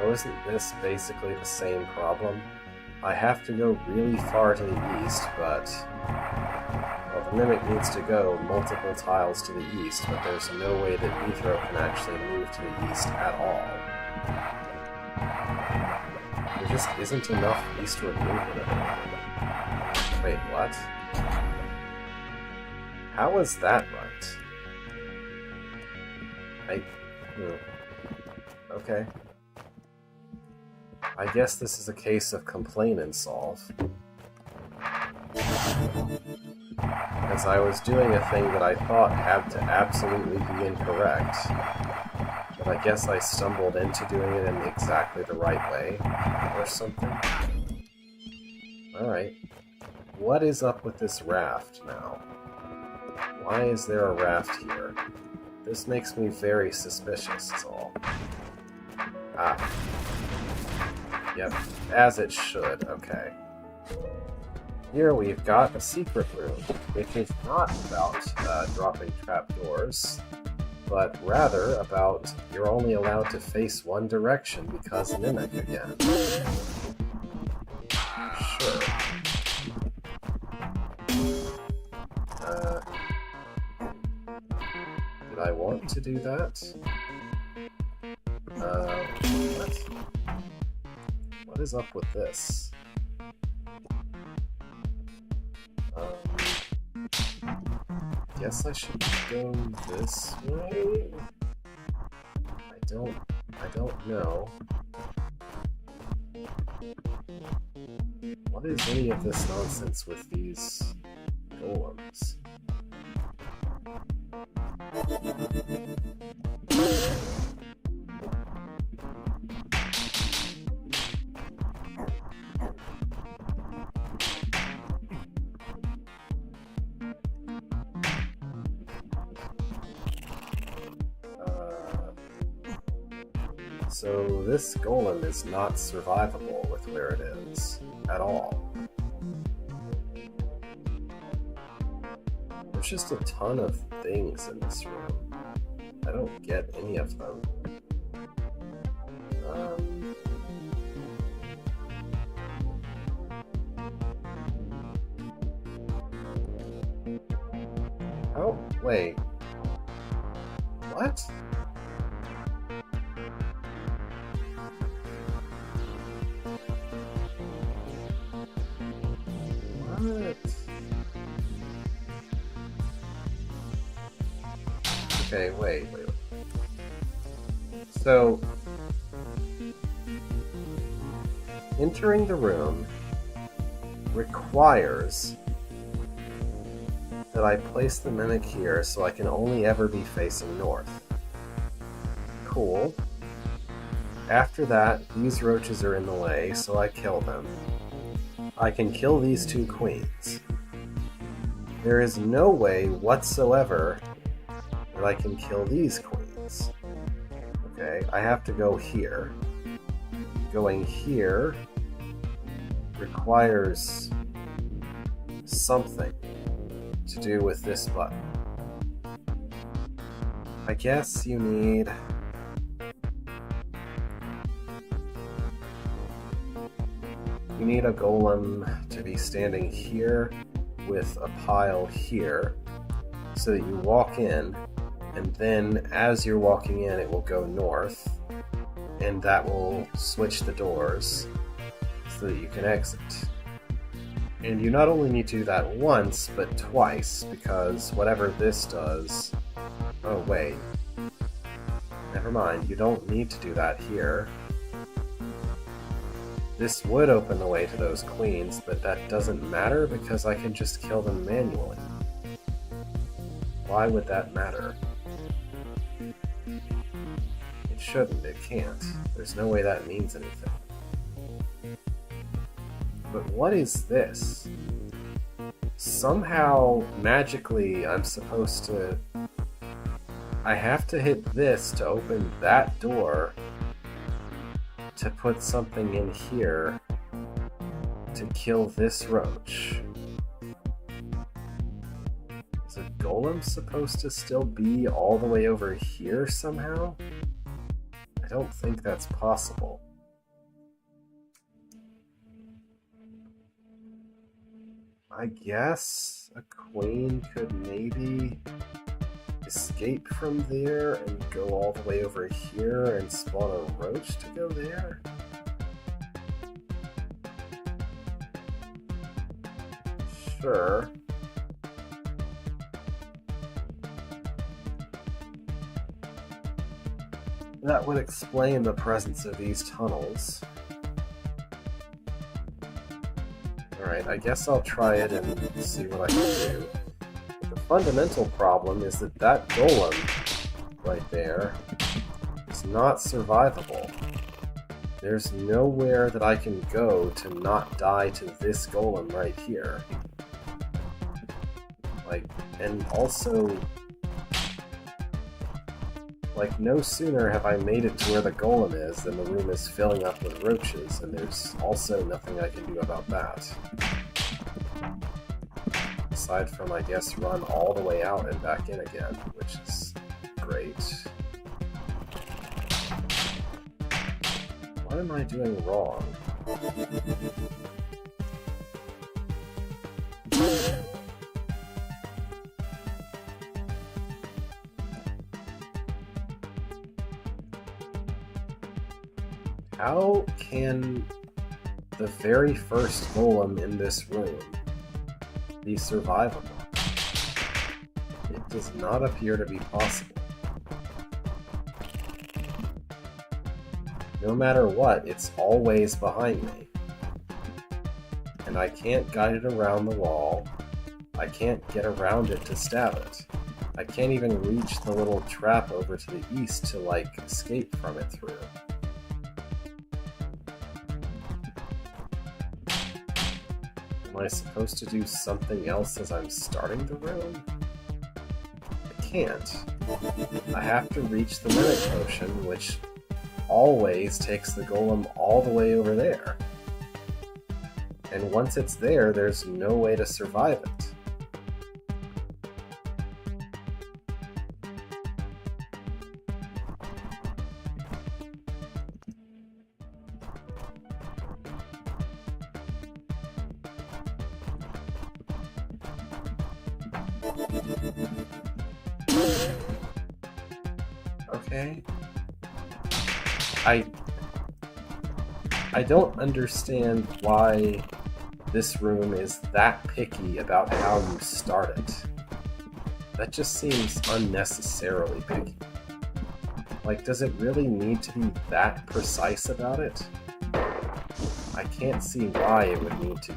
Isn't this basically the same problem? I have to go really far to the east, but well, the Mimic needs to go multiple tiles to the east, but there's no way that Beethro can actually move to the east at all. There just isn't enough eastward movement. Wait, what? How is that right? Okay. I guess this is a case of complain and solve. As I was doing a thing that I thought had to absolutely be incorrect, but I guess I stumbled into doing it in exactly the right way, or something. Alright. What is up with this raft now? Why is there a raft here? This makes me very suspicious, is all. Ah. Yep, as it should, okay. Here we've got a secret room, which is not about dropping trapdoors, but rather about you're only allowed to face one direction because mimic again. Sure. Did I want to do that? What? What is up with this? Guess I should go this way? I don't know. What is any of this nonsense with these golems? So this golem is not survivable with where it is at all. There's just a ton of things in this room. I don't get any of them. Oh, wait. What? Okay, wait. So, entering the room requires that I place the mimic here so I can only ever be facing north. Cool. After that, these roaches are in the way, so I kill them. I can kill these two queens. There is no way whatsoever that I can kill these queens. Okay, I have to go here. Going here requires something to do with this button. I guess you need... You need a golem to be standing here with a pile here so that you walk in, and then as you're walking in it will go north, and that will switch the doors so that you can exit. And you not only need to do that once, but twice, because whatever this does... Oh wait. Never mind, you don't need to do that here. This would open the way to those queens, but that doesn't matter because I can just kill them manually. Why would that matter? It shouldn't, it can't. There's no way that means anything. But what is this? Somehow, magically, I'm supposed to... I have to hit this to open that door to put something in here to kill this roach. Is a golem supposed to still be all the way over here somehow? I don't think that's possible. I guess a queen could maybe escape from there and go all the way over here and spawn a roach to go there? Sure. That would explain the presence of these tunnels. Alright, I guess I'll try it and see what I can do. The fundamental problem is that that golem right there is not survivable. There's nowhere that I can go to not die to this golem right here. Like, and also... Like, no sooner have I made it to where the golem is than the room is filling up with roaches, and there's also nothing I can do about that. Aside from, I guess, run all the way out and back in again, which is great. What am I doing wrong? How can the very first golem in this room be survivable? It does not appear to be possible. No matter what, it's always behind me. And I can't guide it around the wall. I can't get around it to stab it. I can't even reach the little trap over to the east to, like, escape from it through. Am I supposed to do something else as I'm starting the room? I can't. I have to reach the mimic potion, which always takes the golem all the way over there. And once it's there, there's no way to survive it. Okay. I don't understand why this room is that picky about how you start it. That just seems unnecessarily picky. Like, does it really need to be that precise about it? I can't see why it would need to.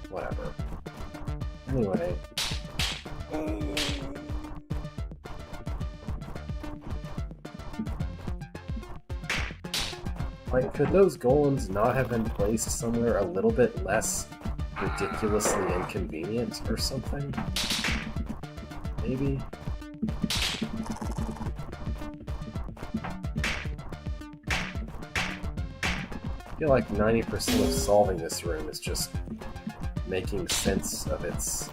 Whatever. Anyway. Like, could those golems not have been placed somewhere a little bit less ridiculously inconvenient or something? Maybe? I feel like 90% of solving this room is just making sense of its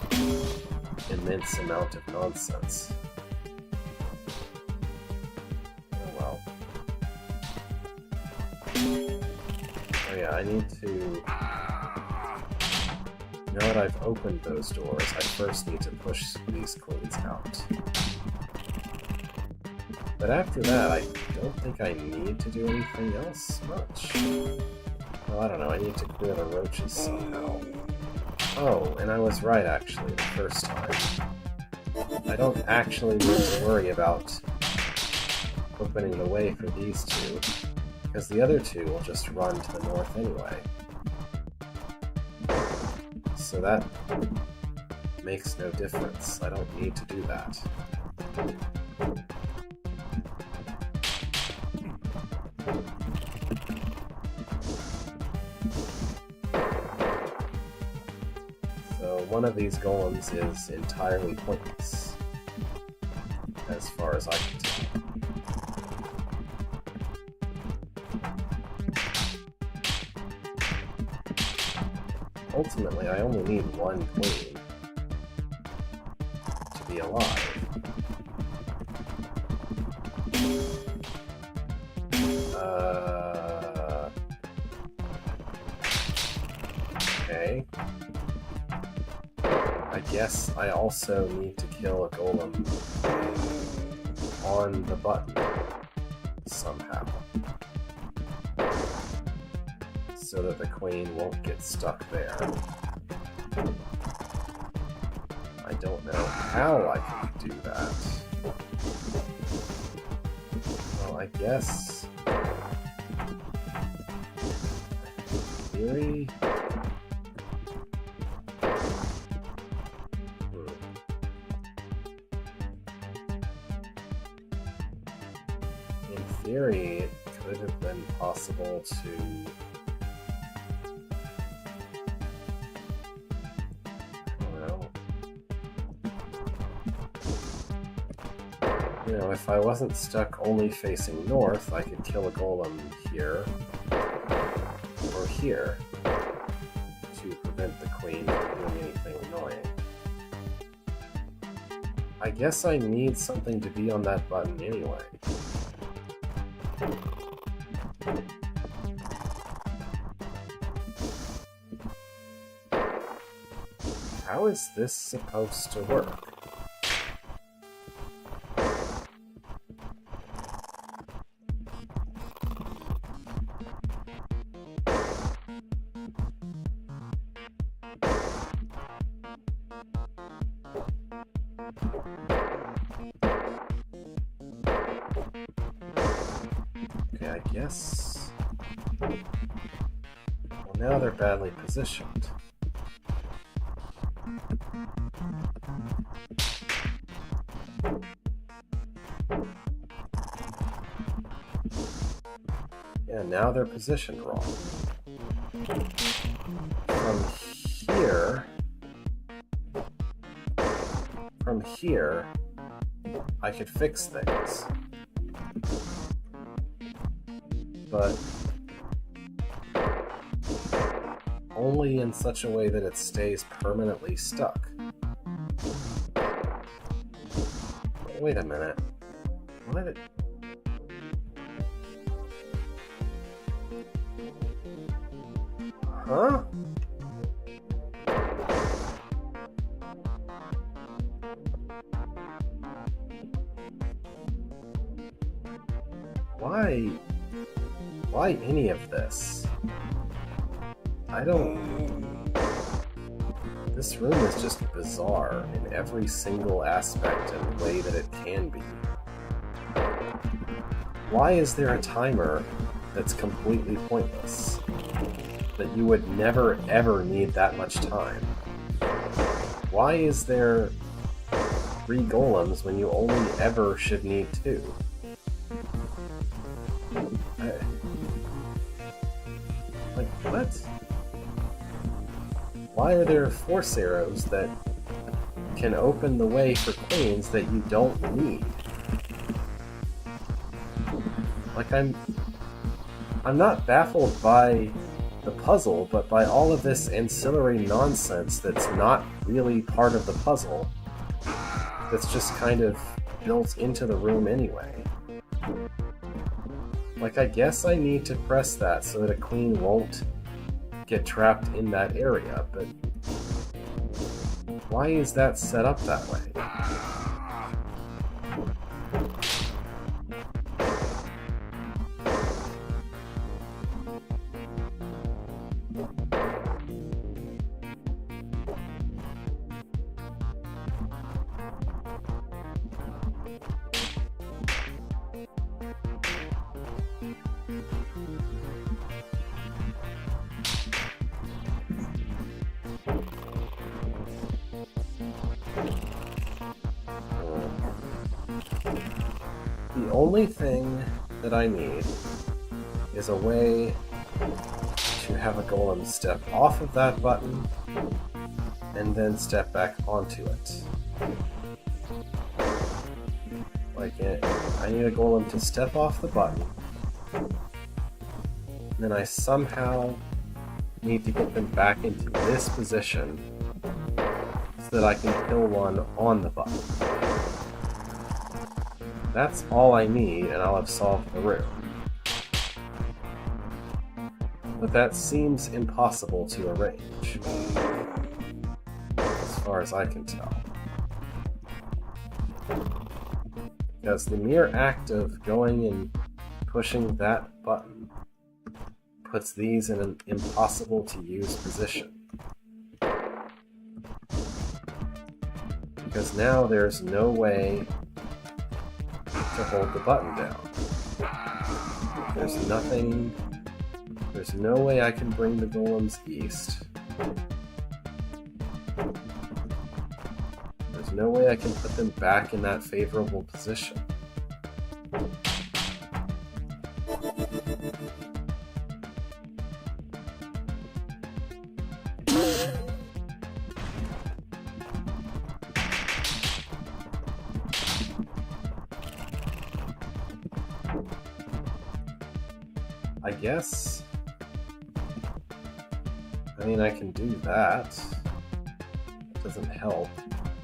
immense amount of nonsense. Oh well. Oh yeah, I need to... Now that I've opened those doors, I first need to push these queens out. But after that, I don't think I need to do anything else much. Well, I don't know, I need to clear the roaches somehow. Oh, and I was right actually the first time. I don't actually need to worry about opening the way for these two, because the other two will just run to the north anyway. So that makes no difference. I don't need to do that. So one of these golems is entirely pointless, as far as I can tell. Ultimately, I only need one queen to be alive. Okay. I guess I also need to kill a golem on the button somehow, so that the queen won't get stuck there. I don't know how I can do that. Well, I guess... in theory... In theory, it could have been possible to... You know, if I wasn't stuck only facing north, I could kill a golem here or here to prevent the queen from doing anything annoying. I guess I need something to be on that button anyway. How is this supposed to work? Okay, I guess... Well, now they're badly positioned. Yeah, now they're positioned wrong. From here, I could fix things. But only in such a way that it stays permanently stuck. Wait a minute. What? Huh? Why any of this? I don't... This room is just bizarre in every single aspect and way that it can be. Why is there a timer that's completely pointless? That you would never ever need that much time? Why is there 3 golems when you only ever should need 2? Like, what? Why are there force arrows that can open the way for queens that you don't need? Like, I'm not baffled by the puzzle, but by all of this ancillary nonsense that's not really part of the puzzle, that's just kind of built into the room anyway. Like, I guess I need to press that so that a queen won't get trapped in that area, but why is that set up that way? The only thing that I need is a way to have a golem step off of that button and then step back onto it. Like, I need a golem to step off the button, and then I somehow need to get them back into this position so that I can kill one on the button. That's all I need, and I'll have solved the room. But that seems impossible to arrange, as far as I can tell. Because the mere act of going and pushing that button puts these in an impossible to use position. Because now there's no way to hold the button down. There's no way I can bring the golems east. There's no way I can put them back in that favorable position. I guess... I mean, I can do that. It doesn't help.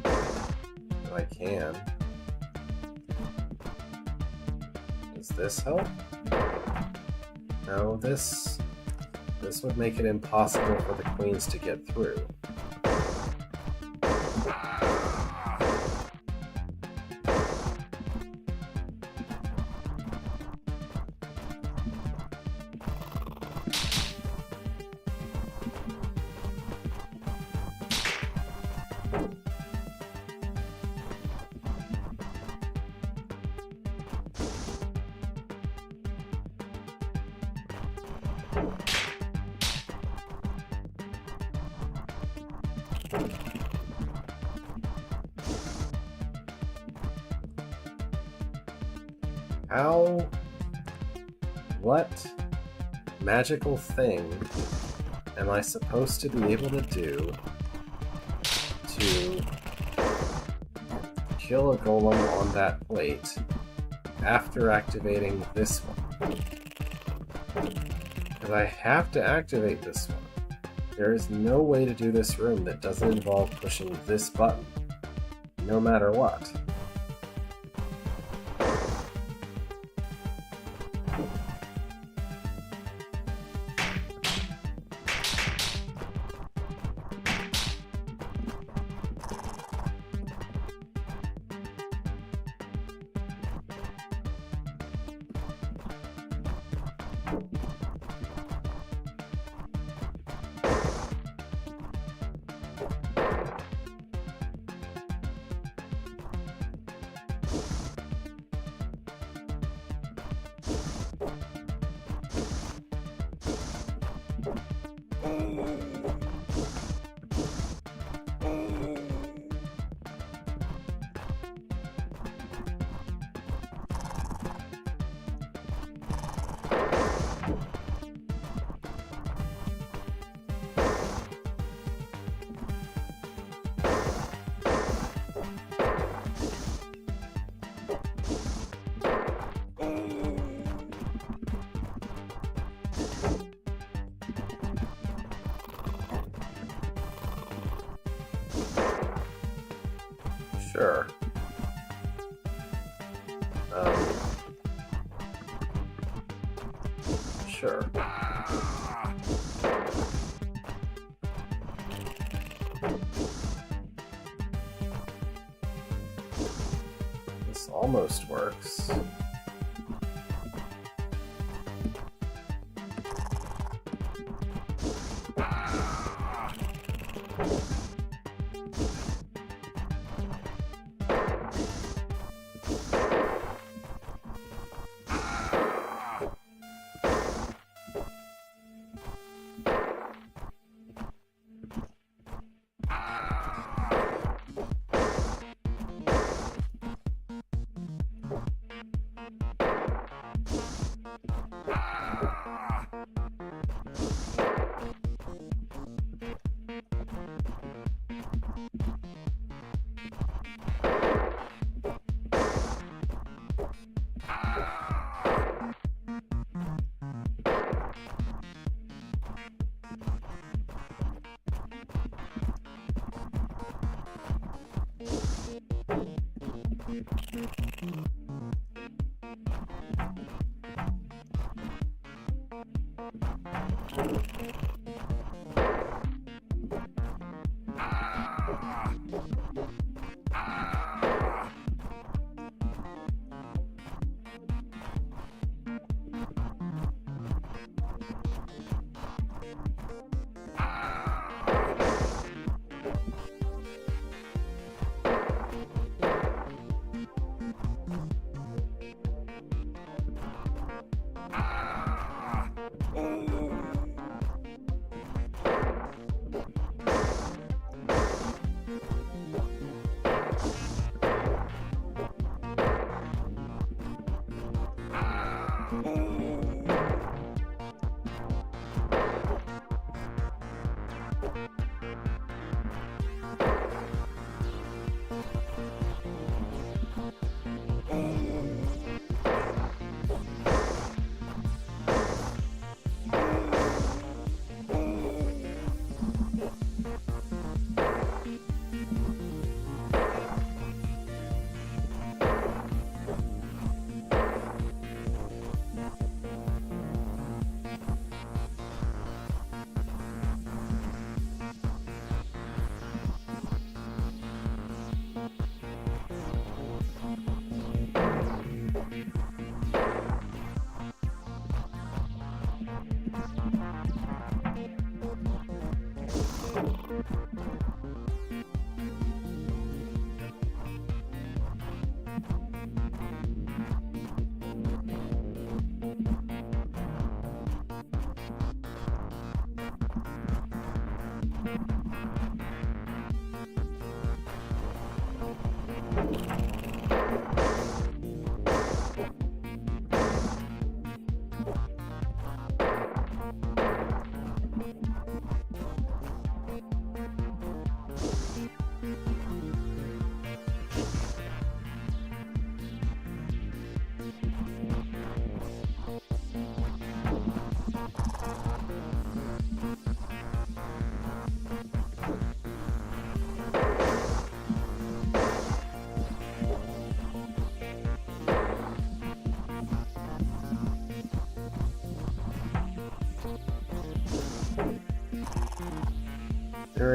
But I can. Does this help? No, this would make it impossible for the queens to get through. How... What magical thing am I supposed to be able to do to kill a golem on that plate after activating this one? Because I have to activate this one. There is no way to do this room that doesn't involve pushing this button, no matter what. Sure. Sure. This almost works.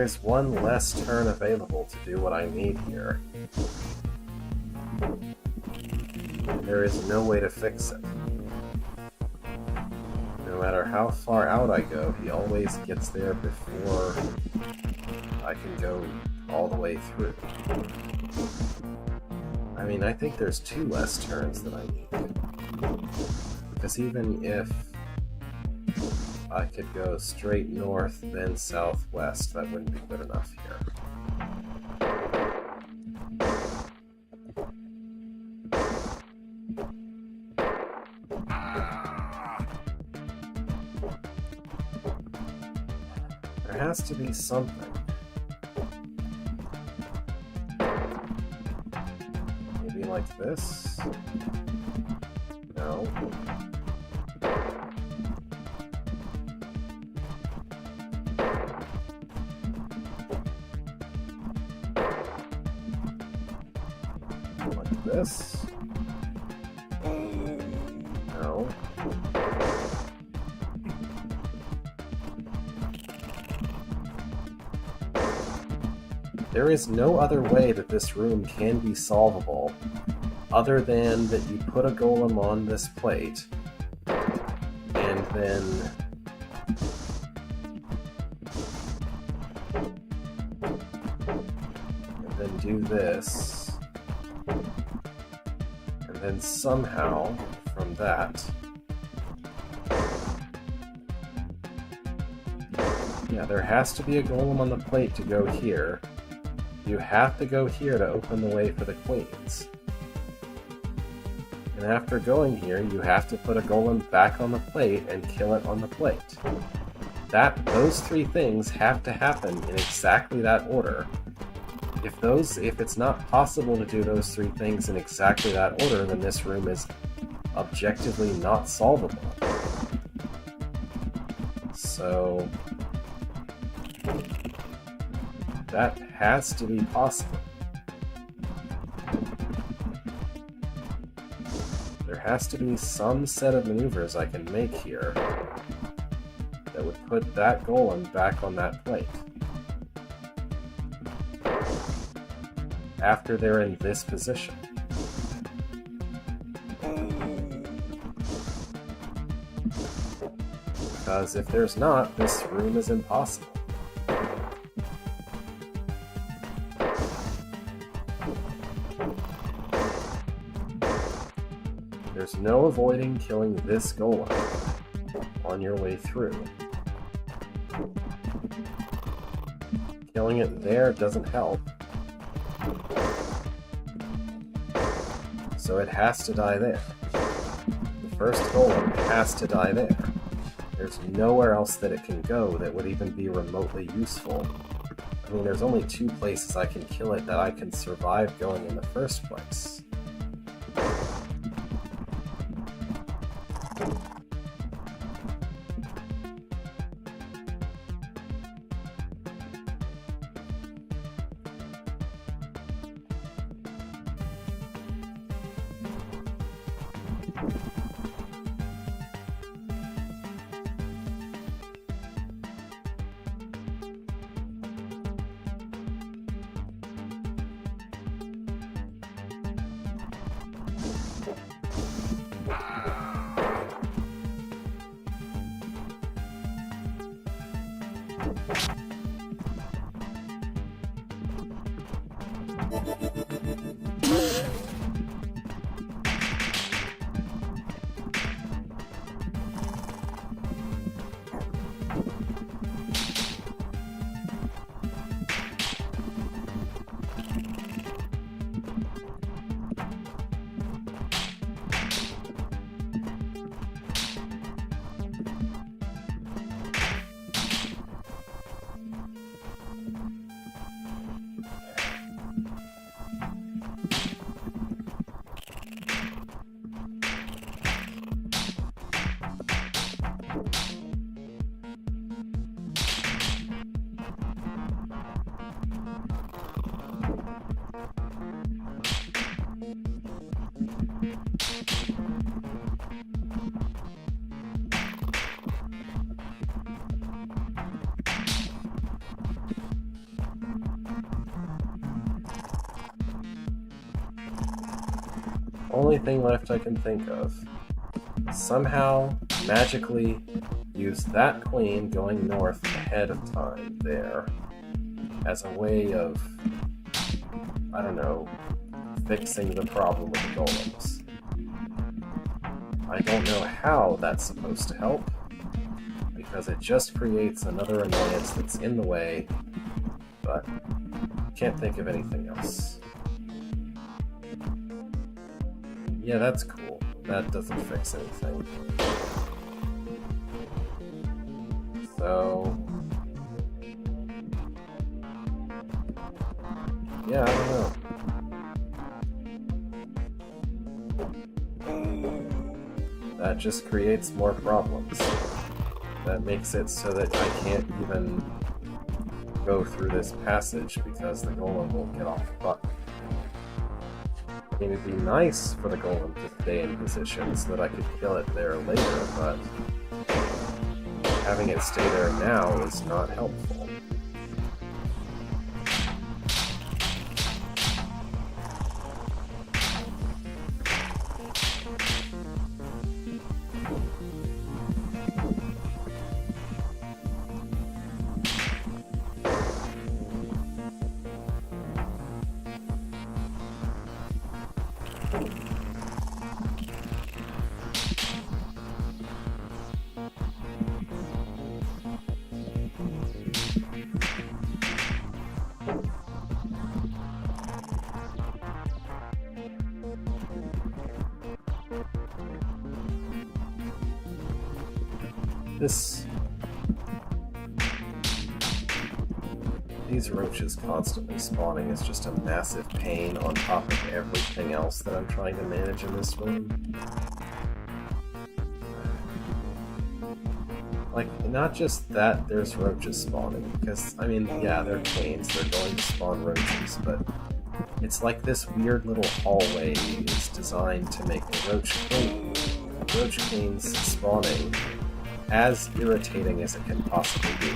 is one less turn available to do what I need here. There is no way to fix it. No matter how far out I go, he always gets there before I can go all the way through. I mean, I think there's 2 less turns than I need. Because even if I could go straight north, then southwest, that wouldn't be good enough here. There has to be something. Maybe like this? No. Like this? No. There is no other way that this room can be solvable other than that you put a golem on this plate and then do this, and then somehow from that, yeah, there has to be a golem on the plate to go here. You have to go here to open the way for the queens. And after going here, you have to put a golem back on the plate and kill it on the plate. Those 3 things have to happen in exactly that order. If it's not possible to do those 3 things in exactly that order, then this room is objectively not solvable. So that has to be possible. There has to be some set of maneuvers I can make here that would put that golem back on that plate. After they're in this position. Because if there's not, this room is impossible. There's no avoiding killing this golem on your way through. Killing it there doesn't help. So it has to die there. The first golem has to die there. There's nowhere else that it can go that would even be remotely useful. I mean, there's only 2 places I can kill it that I can survive going in the first place. only thing left I can think of. Somehow, magically, use that queen going north ahead of time there as a way of, I don't know, fixing the problem with the golems. I don't know how that's supposed to help, because it just creates another annoyance that's in the way, but can't think of anything else. Yeah, that's cool. That doesn't fix anything. So... yeah, I don't know. That just creates more problems. That makes it so that I can't even go through this passage because the golem won't get off the button. I mean, it'd be nice for the golem to stay in position so that I could kill it there later, but having it stay there now is not helpful. These roaches constantly spawning is just a massive pain on top of everything else that I'm trying to manage in this room. Like, not just that there's roaches spawning, because, I mean, yeah, they're queens, they're going to spawn roaches, but it's like this weird little hallway is designed to make the roach queens spawning as irritating as it can possibly be.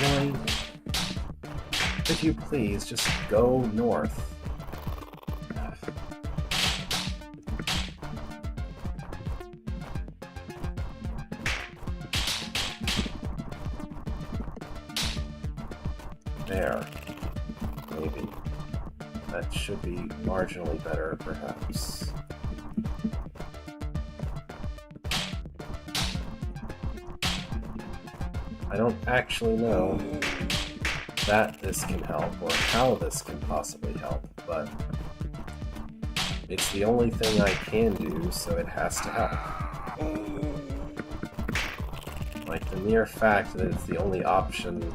Really? Could you please just go north? There. Maybe. That should be marginally better, perhaps. I don't actually know that this can help, or how this can possibly help, but it's the only thing I can do, so it has to help. Like, the mere fact that it's the only option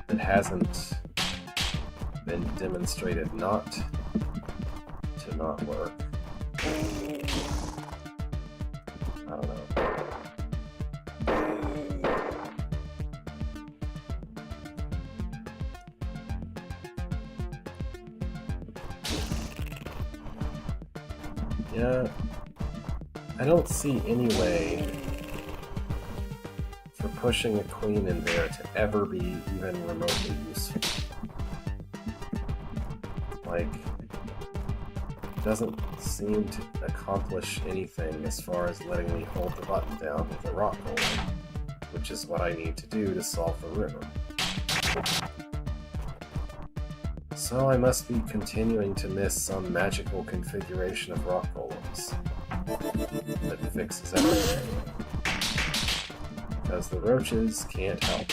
that hasn't been demonstrated not to not work. I don't know. Yeah, I don't see any way for pushing a queen in there to ever be even remotely useful. Like, it doesn't seem to accomplish anything as far as letting me hold the button down with a rock golem, which is what I need to do to solve the river. So I must be continuing to miss some magical configuration of rock golems that fixes everything. Because the roaches can't help.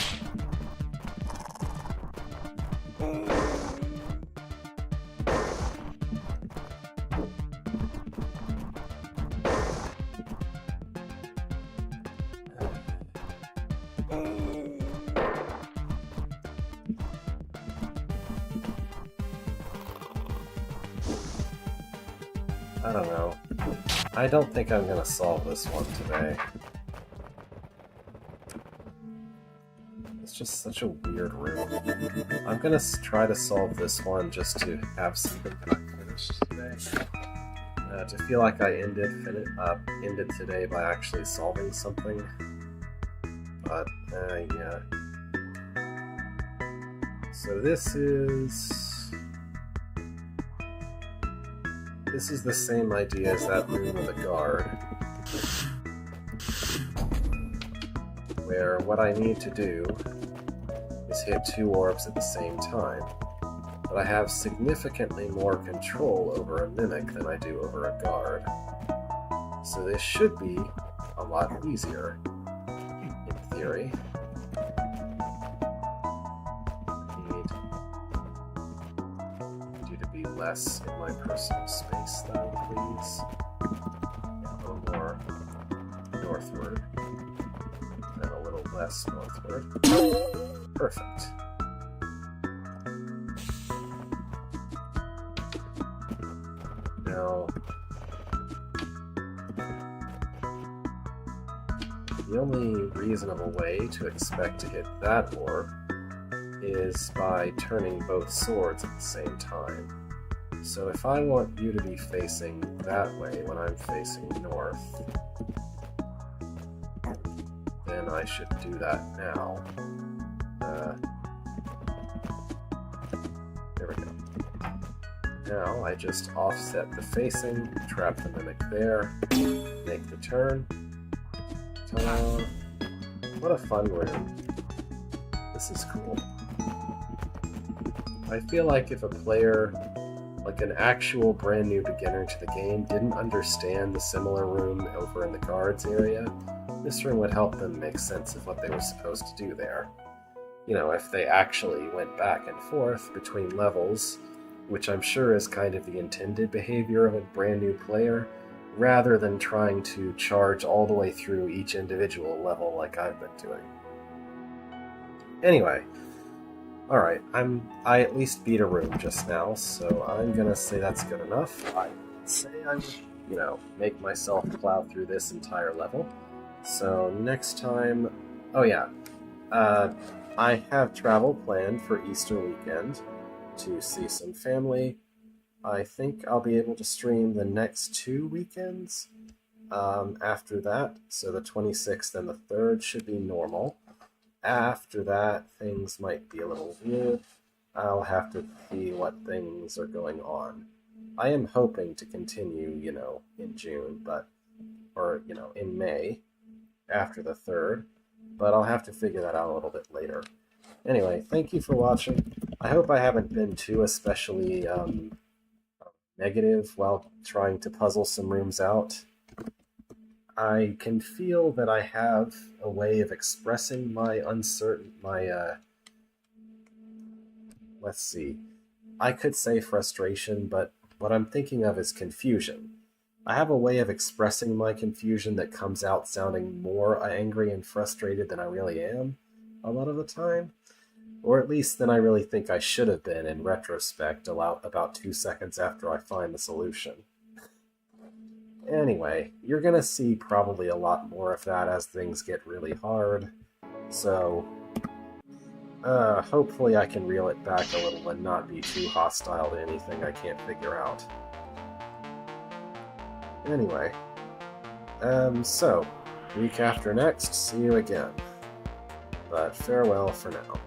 I don't know. I don't think I'm gonna solve this one today. It's just such a weird room. I'm gonna try to solve this one just to have something that I finished today. To feel like I ended today by actually solving something. But, yeah. So this is the same idea as that room with a guard, where what I need to do is hit 2 orbs at the same time, but I have significantly more control over a mimic than I do over a guard. So this should be a lot easier, in theory. Less in my personal space, though, please. Yeah, a little more northward, and a little less northward. Perfect. Now, the only reasonable way to expect to hit that orb is by turning both swords at the same time. So if I want you to be facing that way when I'm facing north, then I should do that now. There we go. Now I just offset the facing, trap the mimic there, make the turn. Ta-da! What a fun room. This is cool. I feel like if a player, like an actual brand new beginner to the game, didn't understand the similar room over in the guards area, this room would help them make sense of what they were supposed to do there. You know, if they actually went back and forth between levels, which I'm sure is kind of the intended behavior of a brand new player, rather than trying to charge all the way through each individual level like I've been doing. Anyway, alright, I at least beat a room just now, so I'm gonna say that's good enough. I say I would, make myself plow through this entire level. So next time, I have travel planned for Easter weekend to see some family. I think I'll be able to stream the next 2 weekends after that, so the 26th and the 3rd should be normal. After that, things might be a little weird. I'll have to see what things are going on. I am hoping to continue, in June, or in May, after the 3rd, but I'll have to figure that out a little bit later. Anyway, thank you for watching. I hope I haven't been too especially negative while trying to puzzle some rooms out. I can feel that I have a way of expressing my let's see. I could say frustration, but what I'm thinking of is confusion. I have a way of expressing my confusion that comes out sounding more angry and frustrated than I really am a lot of the time. Or at least than I really think I should have been in retrospect about 2 seconds after I find the solution. Anyway, you're gonna see probably a lot more of that as things get really hard, so hopefully I can reel it back a little and not be too hostile to anything I can't figure out. Anyway, so, week after next, see you again. But farewell for now.